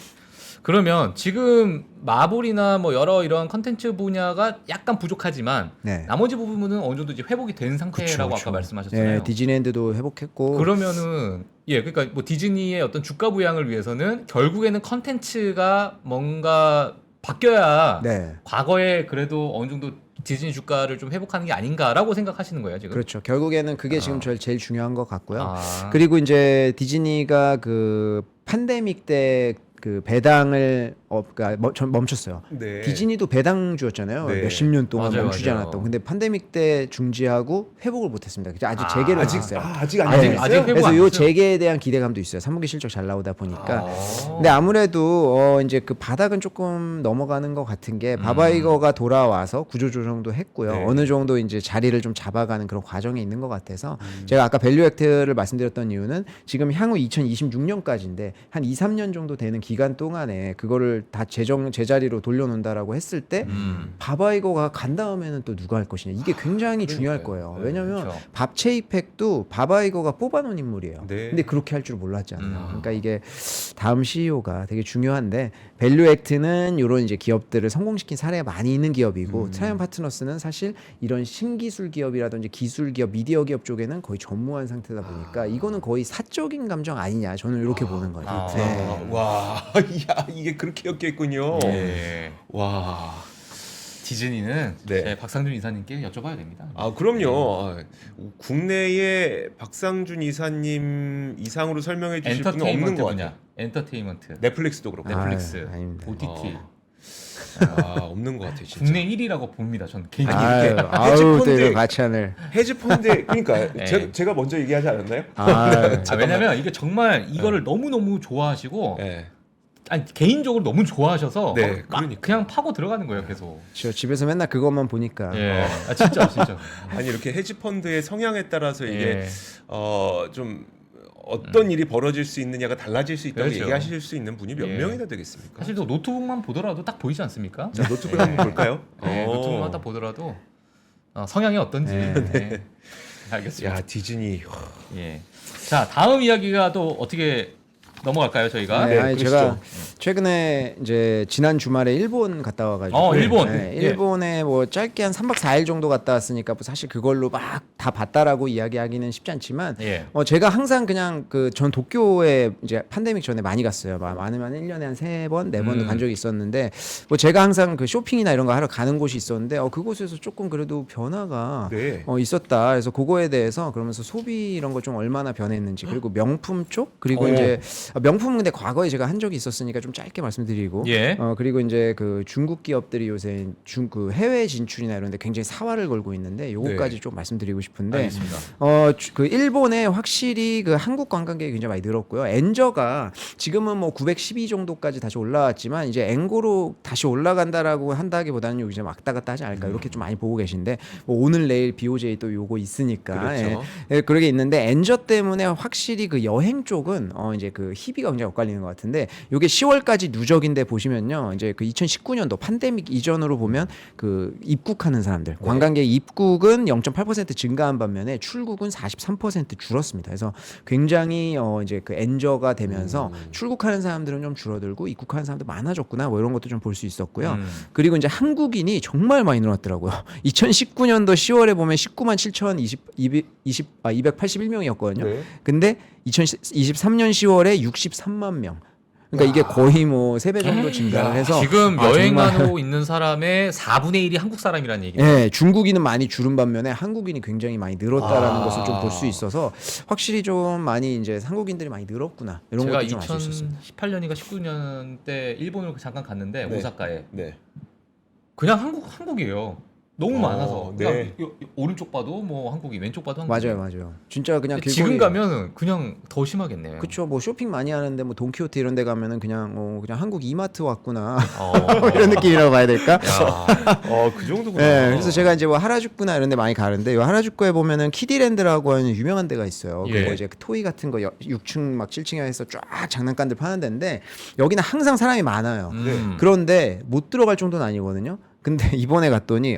Speaker 3: 그러면 지금 마블이나 뭐 여러 이런 컨텐츠 분야가 약간 부족하지만
Speaker 2: 네.
Speaker 3: 나머지 부분은 어느 정도 이제 회복이 된 상태라고
Speaker 2: 그쵸.
Speaker 3: 아까 말씀하셨잖아요.
Speaker 2: 네, 디즈니랜드도 회복했고
Speaker 3: 그러면은 그러니까 뭐 디즈니의 어떤 주가 부양을 위해서는 결국에는 컨텐츠가 뭔가 바뀌어야
Speaker 2: 네.
Speaker 3: 과거에 그래도 어느 정도 디즈니 주가를 좀 회복하는 게 아닌가라고 생각하시는 거예요 지금?
Speaker 2: 그렇죠. 결국에는 그게 지금 제일 중요한 것 같고요.
Speaker 3: 아.
Speaker 2: 그리고 이제 디즈니가 그 팬데믹 때 그 배당을 그러니까 멈췄어요.
Speaker 1: 네.
Speaker 2: 디즈니도 배당주였잖아요.
Speaker 1: 네.
Speaker 2: 몇십 년 동안
Speaker 3: 맞아요,
Speaker 2: 멈추지
Speaker 3: 맞아요.
Speaker 2: 않았던. 근데 팬데믹 때 중지하고 회복을 못했습니다. 그래서 아직 재개를
Speaker 3: 아직-
Speaker 2: 못했어요.
Speaker 1: 아직 안
Speaker 3: 아직-
Speaker 1: 됐어요?
Speaker 3: 아직 회복
Speaker 2: 그래서
Speaker 3: 안
Speaker 2: 요
Speaker 3: 됐어요?
Speaker 2: 재개에 대한 기대감도 있어요. 3분기 실적 잘 나오다 보니까.
Speaker 3: 아.
Speaker 2: 근데 아무래도 이제 그 바닥은 조금 넘어가는 것 같은 게 바바이거가 돌아와서 구조 조정도 했고요.
Speaker 1: 네.
Speaker 2: 어느 정도 이제 자리를 좀 잡아가는 그런 과정에 있는 것 같아서 제가 아까 밸류 액트를 말씀드렸던 이유는 지금 향후 2026년까지인데 한 2, 3년 정도 되는 기간 동안에 그거를 다 제자리로 돌려놓는다라고 했을 때 바바이거가 간 다음에는 또 누가 할 것이냐 이게 굉장히 중요할 거예요.
Speaker 1: 네,
Speaker 2: 왜냐하면
Speaker 3: 그렇죠.
Speaker 2: 밥체 이펙도 바바이거가 뽑아놓은 인물이에요.
Speaker 1: 네.
Speaker 2: 근데 그렇게 할 줄 몰랐잖아요. 그러니까 이게 다음 CEO가 되게 중요한데 밸류 액트는 이런 이제 기업들을 성공시킨 사례가 많이 있는 기업이고 트라이언 파트너스는 사실 이런 신기술 기업이라든지 기술 기업, 미디어 기업 쪽에는 거의 전무한 상태다 보니까 이거는 거의 사적인 감정 아니냐 저는 이렇게 보는 거예요.
Speaker 3: 아.
Speaker 2: 네.
Speaker 1: 와, 야, 이게 그렇게 엮였군요.
Speaker 3: 예.
Speaker 1: 와.
Speaker 3: 디즈니는
Speaker 1: 네.
Speaker 3: 박상준 이사님께 여쭤봐야 됩니다.
Speaker 1: 아, 그럼요. 아, 국내에 박상준 이사님 이상으로 설명해 주실 분은 없는
Speaker 3: 엔터테인먼트
Speaker 1: 것
Speaker 3: 분야,
Speaker 1: 같아요.
Speaker 3: 엔터테인먼트,
Speaker 1: 넷플릭스도 그렇고.
Speaker 3: 넷플릭스,
Speaker 2: 아유, 아닙니다.
Speaker 3: OTT
Speaker 1: 아, 없는 것 같아요, 진짜.
Speaker 3: 국내 1위라고 봅니다. 저는 개인적으로.
Speaker 1: 아니, 이렇게
Speaker 2: 아유,
Speaker 1: 헤지펀드-
Speaker 2: 또 이런 가찬을.
Speaker 1: 헤지펀드 그러니까
Speaker 3: 네.
Speaker 1: 제가 먼저 얘기하지 않았나요?
Speaker 3: 왜냐면 이게 정말 이거를 너무 좋아하시고
Speaker 1: 네.
Speaker 3: 아니 개인적으로 너무 좋아하셔서
Speaker 1: 네,
Speaker 3: 막
Speaker 1: 그러니까.
Speaker 3: 그냥 파고 들어가는 거예요 계속.
Speaker 2: 저 집에서 맨날 그것만 보니까
Speaker 3: 예, 아, 진짜.
Speaker 1: 아니 이렇게 헤지펀드의 성향에 따라서 이게
Speaker 3: 예.
Speaker 1: 좀 어떤 일이 벌어질 수 있느냐가 달라질 수 있다고
Speaker 3: 그렇죠.
Speaker 1: 얘기하실 수 있는 분이 몇
Speaker 3: 예.
Speaker 1: 명이나 되겠습니까?
Speaker 3: 사실 또 노트북만 보더라도 딱 보이지 않습니까?
Speaker 1: 자, 노트북 한번 볼까요?
Speaker 3: 네, 노트북만 딱 보더라도 성향이 어떤지. 네. 알겠습니다.
Speaker 1: 야, 디즈니.
Speaker 3: 예. 자 다음 이야기가 또 어떻게 넘어갈까요 저희가?
Speaker 2: 네,
Speaker 1: 네,
Speaker 2: 아니
Speaker 1: 그러시죠.
Speaker 2: 제가 최근에 이제 지난 주말에 일본 갔다 와가지고
Speaker 3: 일본.
Speaker 2: 네,
Speaker 3: 예.
Speaker 2: 일본에 뭐 짧게 한 3박 4일 정도 갔다 왔으니까 뭐 사실 그걸로 막 다 봤다라고 이야기하기는 쉽지 않지만
Speaker 3: 예.
Speaker 2: 제가 항상 그냥 그 전 도쿄에 이제 팬데믹 전에 많이 갔어요. 많으면 1년에 한 3번, 4번도 간 적이 있었는데 뭐 제가 항상 그 쇼핑이나 이런 거 하러 가는 곳이 있었는데 그곳에서 조금 그래도 변화가
Speaker 1: 네.
Speaker 2: 있었다. 그래서 그거에 대해서 그러면서 소비 이런 거 좀 얼마나 변했는지 그리고 명품 쪽 그리고
Speaker 3: 오.
Speaker 2: 이제 명품은 근데 과거에 제가 한 적이 있었으니까 좀 짧게 말씀드리고
Speaker 3: 예.
Speaker 2: 그리고 이제 그 중국 기업들이 요새 그 해외 진출이나 이런 데 굉장히 사활을 걸고 있는데 요거까지
Speaker 1: 네.
Speaker 2: 좀 말씀드리고 싶은데
Speaker 3: 알겠습니다.
Speaker 2: 그 일본에 확실히 그 한국 관광객이 굉장히 많이 늘었고요. 엔저가 지금은 뭐 912 정도까지 다시 올라왔지만 이제 엔고로 다시 올라간다라고 한다기보다는 여기 좀 왔다 갔다 하지 않을까 이렇게 좀 많이 보고 계신데 뭐 오늘 내일 BOJ 또 요거 있으니까
Speaker 1: 그렇죠.
Speaker 2: 그러게 있는데 엔저 때문에 확실히 그 여행 쪽은 이제 그 희비가 굉장히 엇갈리는 것 같은데 요게 10월까지 누적인데 보시면요. 이제 그 2019년도 팬데믹 이전으로 보면 그 입국하는 사람들 관광객 입국은 0.8% 증가한 반면에 출국은 43% 줄었습니다. 그래서 굉장히 이제 그 엔저가 되면서 출국하는 사람들은 좀 줄어들고 입국하는 사람들 많아졌구나 뭐 이런 것도 좀 볼 수 있었고요. 그리고 이제 한국인이 정말 많이 늘었더라고요. 2019년도 10월에 보면 19만 281명이었거든요.
Speaker 1: 네.
Speaker 2: 근데 2023년 10월에 63만 명. 그러니까 이게 거의 뭐 3배 정도 증가를 해서
Speaker 3: 지금
Speaker 2: 정말
Speaker 3: 여행하고 있는 사람의 4분의 1이 한국 사람이라는 얘기죠.
Speaker 2: 예, 중국인은 많이 줄은 반면에 한국인이 굉장히 많이 늘었다라는
Speaker 3: 아.
Speaker 2: 것을 좀 볼 수 있어서 확실히 좀 많이 이제 한국인들이 많이 늘었구나 이런
Speaker 3: 제가
Speaker 2: 것도 좀 알 수 있었습니다.
Speaker 3: 2018년인가 19년 때 일본을 잠깐 갔는데
Speaker 1: 네.
Speaker 3: 오사카에
Speaker 1: 네.
Speaker 3: 그냥 한국이에요. 너무 많아서 그냥
Speaker 1: 네.
Speaker 3: 오른쪽 봐도 뭐 한국이, 왼쪽 봐도 한국이.
Speaker 2: 맞아요. 진짜 그냥
Speaker 3: 근데 지금 가면 그냥 더 심하겠네요.
Speaker 2: 그쵸. 뭐 쇼핑 많이 하는데 뭐 돈키호테 이런 데 가면은 그냥 그냥 한국 이마트 왔구나.
Speaker 3: 어.
Speaker 2: 이런 느낌이라고 봐야 될까?
Speaker 3: 야.
Speaker 1: 그 정도구나.
Speaker 2: 네, 그래서 제가 이제 뭐 하라주쿠나 이런 데 많이 가는데 이 하라주쿠에 보면은 키디랜드라고 하는 유명한 데가 있어요.
Speaker 3: 예.
Speaker 2: 그리고 이제 토이 같은 거 6층 막 7층에 해서 쫙 장난감들 파는 데인데 여기는 항상 사람이 많아요. 그런데 못 들어갈 정도는 아니거든요. 근데 이번에 갔더니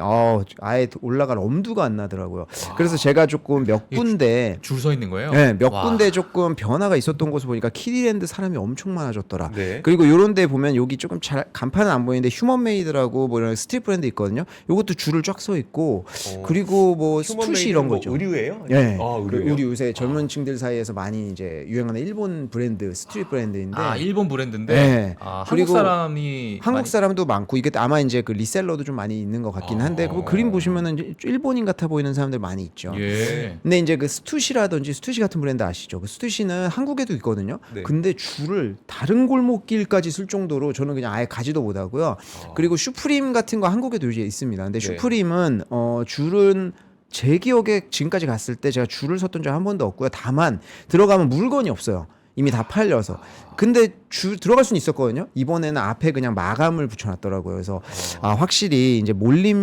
Speaker 2: 아예 올라갈 엄두가 안 나더라고요. 그래서 제가 조금 몇 군데
Speaker 3: 줄 서 있는 거예요?
Speaker 2: 네, 몇
Speaker 3: 와.
Speaker 2: 군데 조금 변화가 있었던 곳을 보니까 키디랜드 사람이 엄청 많아졌더라.
Speaker 1: 네.
Speaker 2: 그리고 요런 데 보면 여기 조금 잘 간판은 안 보이는데 휴먼메이드라고 뭐 이런 스트릿 브랜드 있거든요. 요것도 줄을 쫙 서 있고 그리고 뭐 스투시 이런 거죠.
Speaker 1: 의류예요?
Speaker 2: 네.
Speaker 1: 의류요.
Speaker 2: 우리 요새 젊은 층들 사이에서 많이 이제 유행하는 일본 브랜드, 스트릿 브랜드인데
Speaker 3: 일본 브랜드인데
Speaker 2: 네.
Speaker 3: 한국
Speaker 2: 그리고
Speaker 3: 사람이
Speaker 2: 한국
Speaker 3: 많이...
Speaker 2: 사람도 많고 이게 아마 이제 그 리셀러도 좀 많이 있는 것 같긴 한데 그 그림 보시면은 이제 일본인 같아 보이는 사람들 많이 있죠.
Speaker 3: 예.
Speaker 2: 근데 이제 그 스투시라든지 스투시 같은 브랜드 아시죠? 그 스투시는 한국에도 있거든요.
Speaker 1: 네.
Speaker 2: 근데 줄을 다른 골목길까지 쓸 정도로 저는 그냥 아예 가지도 못하고요. 그리고 슈프림 같은 거 한국에도 요새 있습니다. 근데
Speaker 1: 네.
Speaker 2: 슈프림은 줄은 제 기억에 지금까지 갔을 때 제가 줄을 섰던 적 한 번도 없고요. 다만 들어가면 물건이 없어요. 이미 다 팔려서. 근데 들어갈 수는 있었거든요. 이번에는 앞에 그냥 마감을 붙여놨더라고요. 그래서 확실히 이제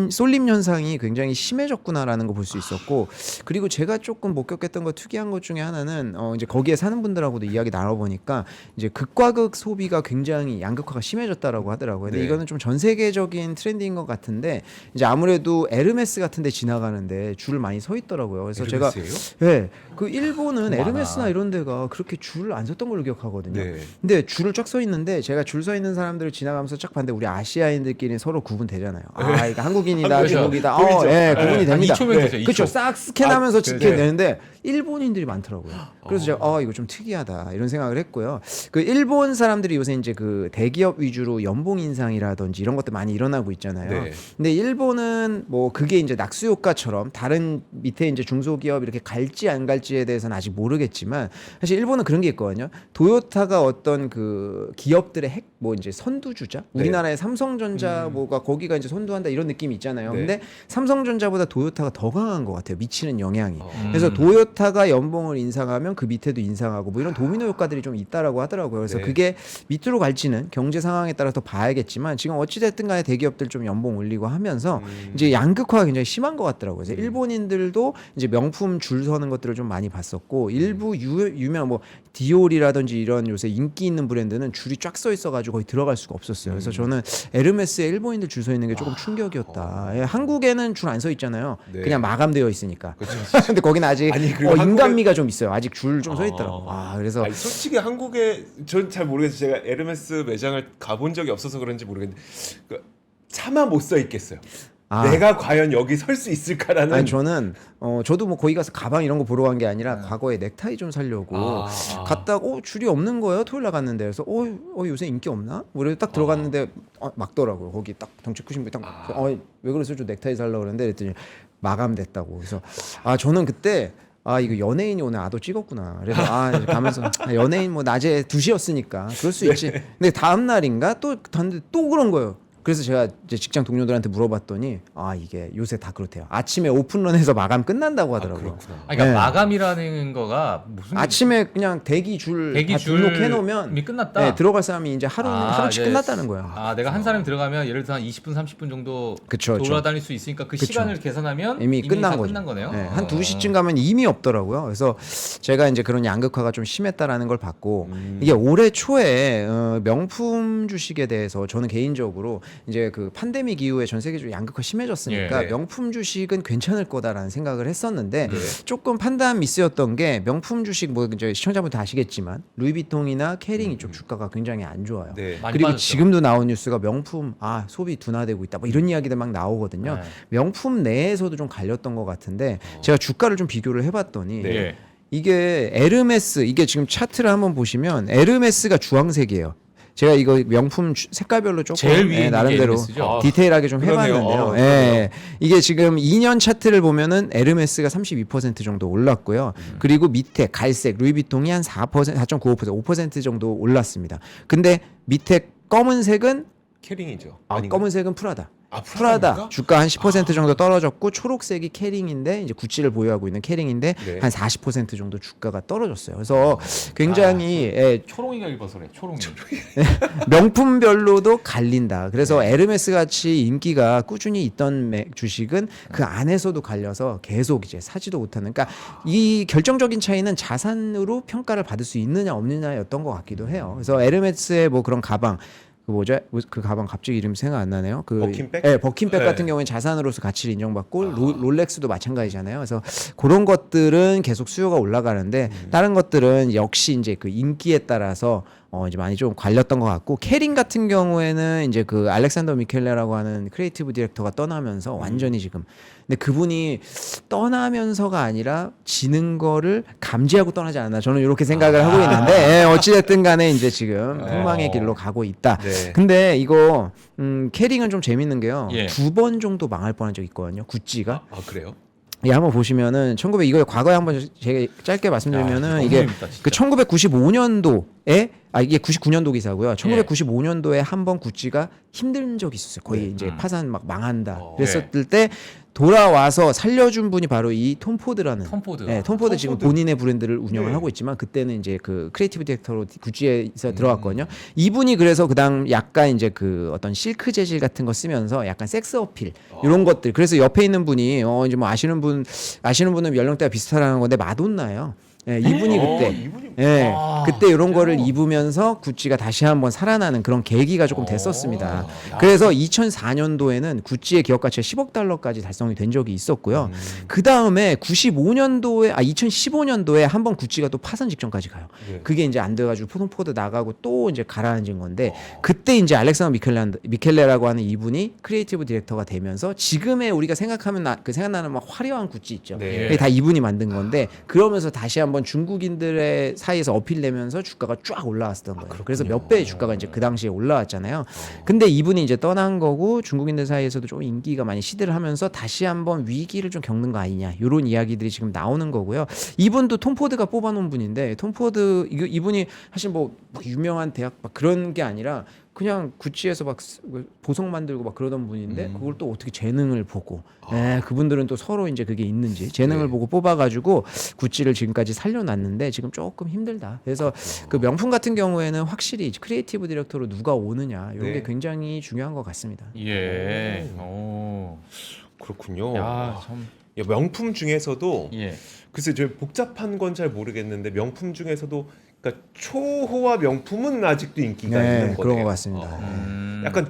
Speaker 2: 쏠림 현상이 굉장히 심해졌구나라는 거 볼 수 있었고, 그리고 제가 조금 목격했던 거 특이한 것 중에 하나는 이제 거기에 사는 분들하고도 이야기 나눠보니까 이제 극과 극 소비가 굉장히 양극화가 심해졌다라고 하더라고요. 근데
Speaker 1: 네.
Speaker 2: 이거는 좀 전 세계적인 트렌드인 것 같은데 이제 아무래도 에르메스 같은데 지나가는데 줄을 많이 서 있더라고요. 그래서 제가 네, 그 일본은
Speaker 3: 많아.
Speaker 2: 에르메스나 이런 데가 그렇게 줄을 안 섰던 걸로 기억하거든요.
Speaker 1: 네.
Speaker 2: 근데 줄을 쫙 서 있는데 제가 줄 서 있는 사람들을 지나가면서 쫙 봤는데 우리 아시아인들끼리 서로 구분되잖아요. 이거 한국인이다,
Speaker 3: 그렇죠.
Speaker 2: 중국이다.
Speaker 1: 보이죠?
Speaker 2: 예, 구분이
Speaker 3: 한
Speaker 2: 됩니다.
Speaker 3: 2초면 되죠. 2초.
Speaker 2: 그렇죠. 싹 스캔하면서
Speaker 1: 네.
Speaker 2: 되는데 일본인들이 많더라고요. 그래서 제가 이거 좀 특이하다 이런 생각을 했고요. 그 일본 사람들이 요새 이제 그 대기업 위주로 연봉 인상이라든지 이런 것들 많이 일어나고 있잖아요.
Speaker 1: 네.
Speaker 2: 근데 일본은 뭐 그게 이제 낙수 효과처럼 다른 밑에 이제 중소기업 이렇게 갈지 안 갈지에 대해서는 아직 모르겠지만 사실 일본은 그런 게 있거든요. 도요타가 어떤 그 기업들의 뭐 이제 선두주자,
Speaker 1: 네.
Speaker 2: 우리나라의 삼성전자 뭐가 거기가 이제 선두한다 이런 느낌이 있잖아요.
Speaker 1: 네.
Speaker 2: 근데 삼성전자보다 도요타가 더 강한 것 같아요. 미치는 영향이.
Speaker 3: 음.
Speaker 2: 그래서 도요타가 연봉을 인상하면 그 밑에도 인상하고 뭐 이런 도미노 효과들이 좀 있다라고 하더라고요. 그래서
Speaker 1: 네.
Speaker 2: 그게 밑으로 갈지는 경제 상황에 따라서 봐야겠지만 지금 어찌됐든 간에 대기업들 좀 연봉 올리고 하면서 이제 양극화가 굉장히 심한 것 같더라고요. 그래서 일본인들도 이제 명품 줄 서는 것들을 좀 많이 봤었고 일부 유명 뭐 디올이라든지 이런 요새 인기 있는 브랜드는 줄이 쫙 서 있어가지고 거의 들어갈 수가 없었어요. 그래서 저는 에르메스에 일본인들 줄 서 있는 게 조금 충격이었다. 예, 한국에는 줄 안 서 있잖아요.
Speaker 1: 네.
Speaker 2: 그냥 마감되어 있으니까.
Speaker 1: 그렇죠.
Speaker 2: 근데 거기는 아직
Speaker 1: 그리고
Speaker 2: 인간미가 좀 있어요. 아직 줄 좀 서 있더라고. 그래서
Speaker 1: 아니, 솔직히 한국에 전 잘 모르겠어요. 제가 에르메스 매장을 가본 적이 없어서 그런지 모르겠는데 차마 못 서 있겠어요. 내가 과연 여기 설 수 있을까라는.
Speaker 2: 아니 저는 저도 뭐 거기 가서 가방 이런 거 보러 간 게 아니라 과거에 넥타이 좀 사려고 갔다가 줄이 없는 거예요. 토요일 날 갔는데 그래서 요새 인기 없나? 뭐 이래서 딱 들어갔는데 막더라고요. 거기 딱 덩치 크신 분이 딱 왜 그러세요? 저 넥타이 살려고 그러는데 그랬더니 마감됐다고. 그래서 저는 그때 이거 연예인이 오늘 아도 찍었구나. 그래서 가면서 연예인 뭐 낮에 2시였으니까 그럴 수 있지. 근데 다음 날인가 또 갔는데 또 그런 거예요. 그래서 제가 이제 직장 동료들한테 물어봤더니 이게 요새 다 그렇대요. 아침에 오픈런해서 마감 끝난다고 하더라고요.
Speaker 3: 그러니까
Speaker 2: 네.
Speaker 3: 마감이라는 거가 무슨
Speaker 2: 아침에 그냥 대기 줄 다 등록해 놓으면
Speaker 3: 이미 끝났다.
Speaker 2: 들어갈 사람이 이제 하루씩
Speaker 3: 이제
Speaker 2: 끝났다는 거예요.
Speaker 3: 내가 한 사람이 들어가면 예를 들어서 한 20분 30분 정도
Speaker 2: 그쵸.
Speaker 3: 돌아다닐 수 있으니까 그
Speaker 2: 그쵸.
Speaker 3: 시간을 계산하면
Speaker 2: 이미 끝난 거죠.
Speaker 3: 거네요.
Speaker 2: 네, 한 2시쯤 가면 이미 없더라고요. 그래서 제가 이제 그런 양극화가 좀 심했다라는 걸 봤고 이게 올해 초에 명품 주식에 대해서 저는 개인적으로 이제 그 팬데믹 이후에 전 세계적으로 양극화 심해졌으니까
Speaker 1: 예.
Speaker 2: 명품 주식은 괜찮을 거다라는 생각을 했었는데 조금 판단 미스였던 게 명품 주식 뭐 이제 시청자분 다 아시겠지만 루이비통이나 캐링 이쪽 주가가 굉장히 안 좋아요.
Speaker 1: 네.
Speaker 3: 많이
Speaker 2: 그리고
Speaker 3: 빠졌죠.
Speaker 2: 지금도 나온 뉴스가 명품 소비 둔화되고 있다 뭐 이런 이야기들 막 나오거든요.
Speaker 3: 네.
Speaker 2: 명품 내에서도 좀 갈렸던 것 같은데 제가 주가를 좀 비교를 해봤더니
Speaker 1: 네.
Speaker 3: 예.
Speaker 2: 이게 에르메스 이게 지금 차트를 한번 보시면 에르메스가 주황색이에요. 제가 이거 명품 색깔별로 조금
Speaker 3: 제일 위에 있는 게
Speaker 2: 나름대로
Speaker 3: 에르메스죠?
Speaker 2: 디테일하게 좀
Speaker 1: 그러네요.
Speaker 2: 해봤는데요.
Speaker 1: 그러네요.
Speaker 2: 이게 지금 2년 차트를 보면은 에르메스가 32% 정도 올랐고요. 그리고 밑에 갈색 루이비통이 한 4%, 4.95%, 5% 정도 올랐습니다. 근데 밑에 검은색은
Speaker 1: 캐링이죠. 아닌가?
Speaker 2: 검은색은 프라다. 프라다 주가 한 10% 정도 떨어졌고 초록색이 캐링인데 이제 구찌를 보유하고 있는 캐링인데
Speaker 1: 네.
Speaker 2: 한 40% 정도 주가가 떨어졌어요. 그래서 굉장히
Speaker 3: 초롱이가 입어서 그래. 초롱이.
Speaker 2: 명품별로도 갈린다. 그래서 에르메스 같이 인기가 꾸준히 있던 주식은 그 안에서도 갈려서 계속 이제 사지도 못하는. 그러니까 이 결정적인 차이는 자산으로 평가를 받을 수 있느냐 없느냐였던 것 같기도 해요. 그래서 에르메스의 뭐 그런 가방 그 뭐죠? 그 가방 갑자기 이름 생각 안 나네요. 그
Speaker 1: 버킨백?
Speaker 2: 네, 버킨백
Speaker 1: 네.
Speaker 2: 같은 경우에는 자산으로서 가치를 인정받고 롤렉스도 마찬가지잖아요. 그래서 그런 것들은 계속 수요가 올라가는데 다른 것들은 역시 이제 그 인기에 따라서 이제 많이 좀 갈렸던 것 같고 캐링 같은 경우에는 이제 그 알렉산더 미켈레라고 하는 크리에이티브 디렉터가 떠나면서 완전히 지금 근데 그분이 떠나면서가 아니라 지는 거를 감지하고 떠나지 않았나 저는 이렇게 생각을 하고 있는데 예, 어찌됐든 간에 이제 지금 폭망의 길로 가고 있다.
Speaker 1: 네.
Speaker 2: 근데 이거 캐링은 좀 재밌는 게요.
Speaker 3: 예.
Speaker 2: 2번 정도 망할 뻔한 적 있거든요. 구찌가.
Speaker 1: 아 그래요?
Speaker 2: 예, 한번 보시면은 이거 과거에 한번 제가 짧게 말씀드리면은
Speaker 3: 너무
Speaker 2: 이게
Speaker 3: 재밌다, 진짜.
Speaker 2: 그 1995년도에 이게 99년도 기사고요. 1995년도에 한 번 구찌가 힘든 적이 있었어요. 거의 이제 파산 막 망한다. 그랬었을 때 돌아와서 살려준 분이 바로 이 톰 포드라는.
Speaker 3: 톰 포드.
Speaker 2: 네, 톰 포드 지금
Speaker 1: 포드.
Speaker 2: 본인의 브랜드를 운영을
Speaker 1: 네.
Speaker 2: 하고 있지만 그때는 이제 그 크리에이티브 디렉터로 구찌에서 들어갔거든요. 이분이 그래서 그다음 약간 이제 그 어떤 실크 재질 같은 거 쓰면서 약간 섹스 어필 이런 것들. 그래서 옆에 있는 분이 이제 뭐 아시는 분은 연령대가 비슷하다는 건데 마돈나예요. 예, 이분이 그때
Speaker 1: 이분이
Speaker 2: 예,
Speaker 3: 아,
Speaker 2: 그때 이런
Speaker 3: 진짜요?
Speaker 2: 거를 입으면서 구찌가 다시 한번 살아나는 그런 계기가 조금 됐었습니다. 그래서 2004년도에는 구찌의 기업 가치가 10억 달러까지 달성이 된 적이 있었고요. 그 다음에 2015년도에 한 번 구찌가 또 파산 직전까지 가요.
Speaker 1: 네.
Speaker 2: 그게 이제 안 돼가지고 포동포드 나가고 또 이제 가라앉은 건데 그때 이제 알렉산더 미켈레라고 하는 이분이 크리에이티브 디렉터가 되면서 지금의 우리가 생각하면 생각나는 막 화려한 구찌 있죠.
Speaker 1: 네.
Speaker 2: 그게 다 이분이 만든 건데 그러면서 다시 한번 중국인들의 사이에서 어필되면서 주가가 쫙 올라왔었던 거예요. 그래서 몇 배의 주가가 이제 그 당시에 올라왔잖아요. 근데 이분이 이제 떠난 거고 중국인들 사이에서도 좀 인기가 많이 시들을 하면서 다시 한번 위기를 좀 겪는 거 아니냐 이런 이야기들이 지금 나오는 거고요. 이분도 톰 포드가 뽑아놓은 분인데 톰 포드 이분이 사실 뭐 유명한 대학 막 그런 게 아니라 그냥 구찌에서 막 보석 만들고 막 그러던 분인데 그걸 또 어떻게 재능을 보고 그분들은 또 서로 이제 그게 있는지 재능을 보고 뽑아가지고 구찌를 지금까지 살려놨는데 지금 조금 힘들다. 그래서 그 명품 같은 경우에는 확실히 크리에이티브 디렉터로 누가 오느냐 이런
Speaker 1: 네.
Speaker 2: 게 굉장히 중요한 것 같습니다.
Speaker 3: 예. 오.
Speaker 1: 그렇군요.
Speaker 3: 야, 참.
Speaker 1: 야, 명품 중에서도
Speaker 3: 예.
Speaker 1: 글쎄 저 복잡한 건 잘 모르겠는데 명품 중에서도 그러니까 초호화 명품은 아직도 인기가
Speaker 2: 네,
Speaker 1: 있는
Speaker 2: 그런
Speaker 1: 거네요.
Speaker 2: 것 같습니다.
Speaker 1: 약간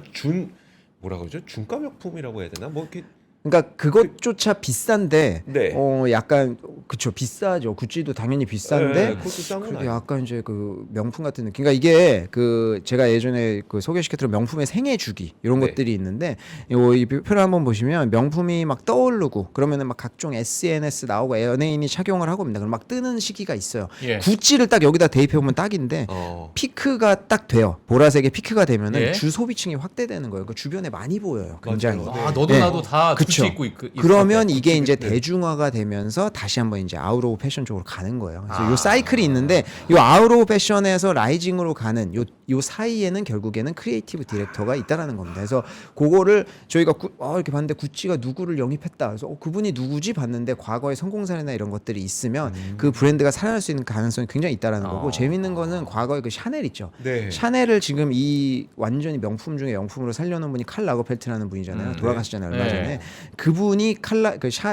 Speaker 1: 뭐라 그러죠? 중가 명품이라고 해야 되나? 뭐 이렇게
Speaker 2: 그러니까 그것조차 비싼데
Speaker 1: 네.
Speaker 2: 약간 그쵸 비싸죠. 구찌도 당연히 비싼데
Speaker 1: 네, 그것도 싼 건
Speaker 2: 그게
Speaker 1: 아니에요.
Speaker 2: 약간 이제 그 명품 같은 느낌. 그러니까 이게 그 제가 예전에 그 소개시켰던 명품의 생애 주기 이런
Speaker 1: 네.
Speaker 2: 것들이 있는데 이 표를 한번 보시면 명품이 막 떠오르고 그러면은 막 각종 SNS 나오고 연예인이 착용을 하고 입니다. 그럼 막 뜨는 시기가 있어요.
Speaker 3: 예.
Speaker 2: 구찌를 딱 여기다 대입해 보면 딱인데 피크가 딱 돼요. 보라색의 피크가 되면은
Speaker 3: 예.
Speaker 2: 주소비층이 확대되는 거예요. 그 주변에 많이 보여요. 굉장히.
Speaker 1: 맞아요.
Speaker 3: 아, 너도
Speaker 2: 네.
Speaker 3: 나도 다
Speaker 2: 그쵸.
Speaker 3: 구찌 입고 있을
Speaker 2: 그러면
Speaker 3: 것 같아.
Speaker 2: 이게 이제
Speaker 1: 네.
Speaker 2: 대중화가 되면서 다시 한번 이제 아웃 오브 패션 쪽으로 가는 거예요. 그래서 요 사이클이 있는데 요 아웃 오브 패션에서 라이징으로 가는 요 사이에는 결국에는 크리에이티브 디렉터가 있다라는 겁니다. 그래서 그거를 저희가 이렇게 봤는데 구찌가 누구를 영입했다. 그래서 그분이 누구지 봤는데 과거의 성공 사례나 이런 것들이 있으면 그 브랜드가 살아날 수 있는 가능성이 굉장히 있다라는 거고 재밌는 거는 과거에 그 샤넬 있죠.
Speaker 1: 네.
Speaker 2: 샤넬을 지금 이 완전히 명품 중에 명품으로 살려놓은 분이 칼 라거펠트라는 분이잖아요. 돌아가시잖아요. 얼마
Speaker 3: 네.
Speaker 2: 전에. 그분이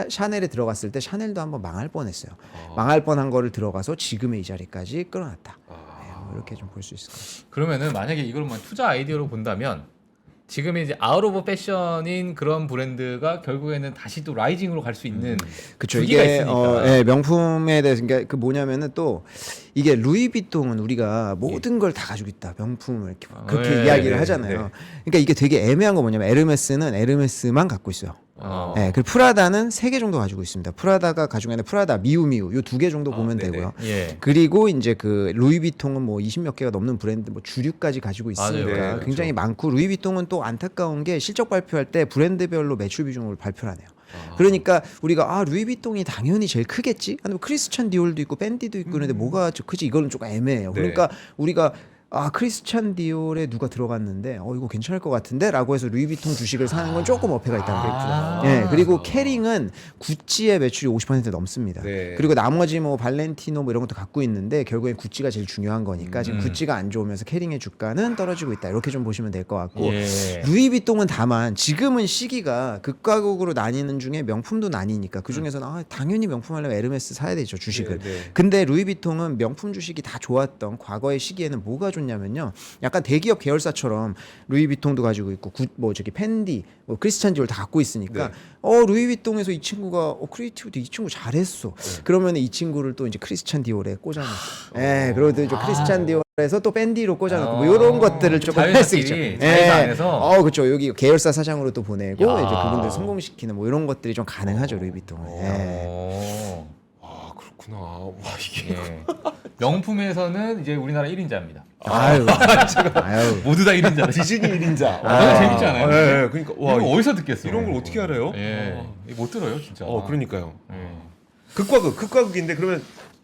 Speaker 2: 샤넬에 들어갔을 때 샤넬도 한번 망할 뻔했어요. 망할 뻔한 거를 들어가서 지금의 이 자리까지 끌어놨다. 뭐 이렇게 좀 볼 수 있을 것 같아요.
Speaker 3: 그러면은 만약에 이걸 뭐 투자 아이디어로 본다면 지금 이제 아웃 오브 패션인 그런 브랜드가 결국에는 다시 또 라이징으로 갈 수 있는
Speaker 2: 그쵸.
Speaker 3: 주기가
Speaker 2: 이게
Speaker 3: 있으니까.
Speaker 2: 명품에 대해서 그러니까 그 뭐냐면은 또 이게 루이비통은 우리가 모든 걸 다 가지고 있다. 명품을 이렇게 그렇게
Speaker 3: 네,
Speaker 2: 이야기를
Speaker 1: 네, 네.
Speaker 2: 하잖아요. 그러니까 이게 되게 애매한 거 뭐냐면 에르메스는 에르메스만 갖고 있어요. 그리고 프라다는 3개 정도 가지고 있습니다. 프라다가 가지고 있는 프라다, 미우미우 요 2개 정도 보면
Speaker 1: 네네.
Speaker 2: 되고요.
Speaker 3: 예.
Speaker 2: 그리고 이제 그 루이비통은 뭐 20몇 개가 넘는 브랜드 뭐 주류까지 가지고 있으니까
Speaker 3: 맞아요.
Speaker 1: 네,
Speaker 2: 굉장히 많고 루이비통은 또 안타까운 게 실적 발표할 때 브랜드별로 매출 비중을 발표를 하네요. 그러니까 우리가 루이비통이 당연히 제일 크겠지. 아니면 크리스찬 디올도 있고 밴디도 있고 그런데 뭐가 저 크지? 이거는 조금 애매해요.
Speaker 1: 네.
Speaker 2: 그러니까 우리가 크리스찬 디올에 누가 들어갔는데 이거 괜찮을 것 같은데라고 해서 루이비통 주식을 사는 건 조금 어폐가 있다는 거죠. 예, 그리고 캐링은 구찌의 매출이 50% 넘습니다.
Speaker 1: 네.
Speaker 2: 그리고 나머지 뭐 발렌티노 뭐 이런 것도 갖고 있는데 결국엔 구찌가 제일 중요한 거니까 지금 구찌가 안 좋으면서 캐링의 주가는 떨어지고 있다. 이렇게 좀 보시면 될 것 같고
Speaker 3: 예.
Speaker 2: 루이비통은 다만 지금은 시기가 극과극으로 나뉘는 중에 명품도 나뉘니까 그 중에서는 당연히 명품 하려면 에르메스 사야 되죠 주식을.
Speaker 1: 네, 네.
Speaker 2: 근데 루이비통은 명품 주식이 다 좋았던 과거의 시기에는 뭐가 좋냐면요. 약간 대기업 계열사처럼 루이비통도 가지고 있고 펜디, 크리스찬 디올 다 갖고 있으니까
Speaker 1: 네.
Speaker 2: 루이비통에서 이 친구가 크리에이티브도 이 친구 잘했어. 그러면 이 친구를 또 이제 크리스찬 디올에 꽂아놓고, 그리고 또 크리스찬 디올에서 또 밴디로 꽂아놓고 뭐 이런 것들을 조금 할 수 있죠.
Speaker 3: 자회사 안에서.
Speaker 2: 그렇죠. 여기 계열사 사장으로 또 보내고
Speaker 3: 야.
Speaker 2: 이제 그분들 성공시키는 뭐 이런 것들이 좀 가능하죠 루이비통은.
Speaker 3: 오.
Speaker 1: 그렇구나. 와 이게
Speaker 3: 예. 명품에서는 이제 우리나라 1인자입니다.
Speaker 2: 아유.
Speaker 3: 모두 다 1인자.
Speaker 1: 디즈니 1인자.
Speaker 3: 너무 재밌지 않아요?
Speaker 1: 네, 그러니까 와
Speaker 3: 이거 어디서 듣겠어?
Speaker 1: 이런 걸 어떻게 알아요?
Speaker 3: 예. 이거 못 들어요, 진짜.
Speaker 1: 그러니까요.
Speaker 3: 예.
Speaker 1: 극과극인데 그러면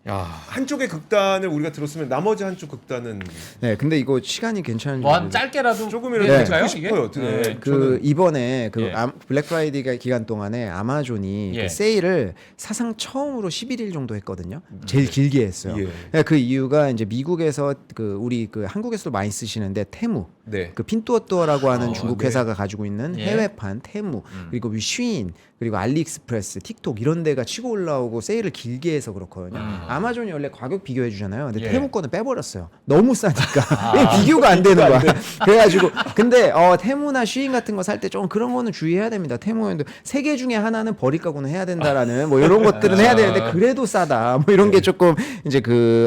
Speaker 3: 야.
Speaker 1: 한쪽의 극단을 우리가 들었으면 나머지 한쪽 극단은
Speaker 2: 네, 근데 이거 시간이 괜찮은지
Speaker 3: 뭐 한
Speaker 2: 모르겠어요.
Speaker 3: 짧게라도
Speaker 1: 조금이라도
Speaker 2: 네.
Speaker 3: 될까요,
Speaker 1: 듣고
Speaker 3: 이게?
Speaker 1: 싶어요. 네.
Speaker 2: 그 이번에 그
Speaker 3: 예.
Speaker 2: 블랙 프라이데이 기간 동안에 아마존이
Speaker 3: 예.
Speaker 2: 그 세일을 사상 처음으로 11일 정도 했거든요. 제일 길게 했어요.
Speaker 1: 예.
Speaker 2: 그 이유가 이제 미국에서 우리 한국에서도 많이 쓰시는데 테무,
Speaker 1: 네.
Speaker 2: 그 핀뚜어뚜어라고 하는 중국
Speaker 1: 네.
Speaker 2: 회사가 가지고 있는
Speaker 3: 예.
Speaker 2: 해외판 테무 그리고 쉬인 그리고 알리익스프레스, 틱톡 이런 데가 치고 올라오고 세일을 길게 해서 그렇거든요. 아마존이 원래 가격 비교해 주잖아요. 근데
Speaker 3: 예.
Speaker 2: 테무 거는 빼버렸어요. 너무 싸니까 비교가 안 되는 거야. 그래가지고 근데 테무나 쉬인 같은 거 살 때 좀 그런 거는 주의해야 됩니다. 테무에도 세 개 중에 하나는 버릴 거고는 해야 된다라는 뭐 이런 것들은 해야 되는데 그래도 싸다. 뭐 이런 게 조금 이제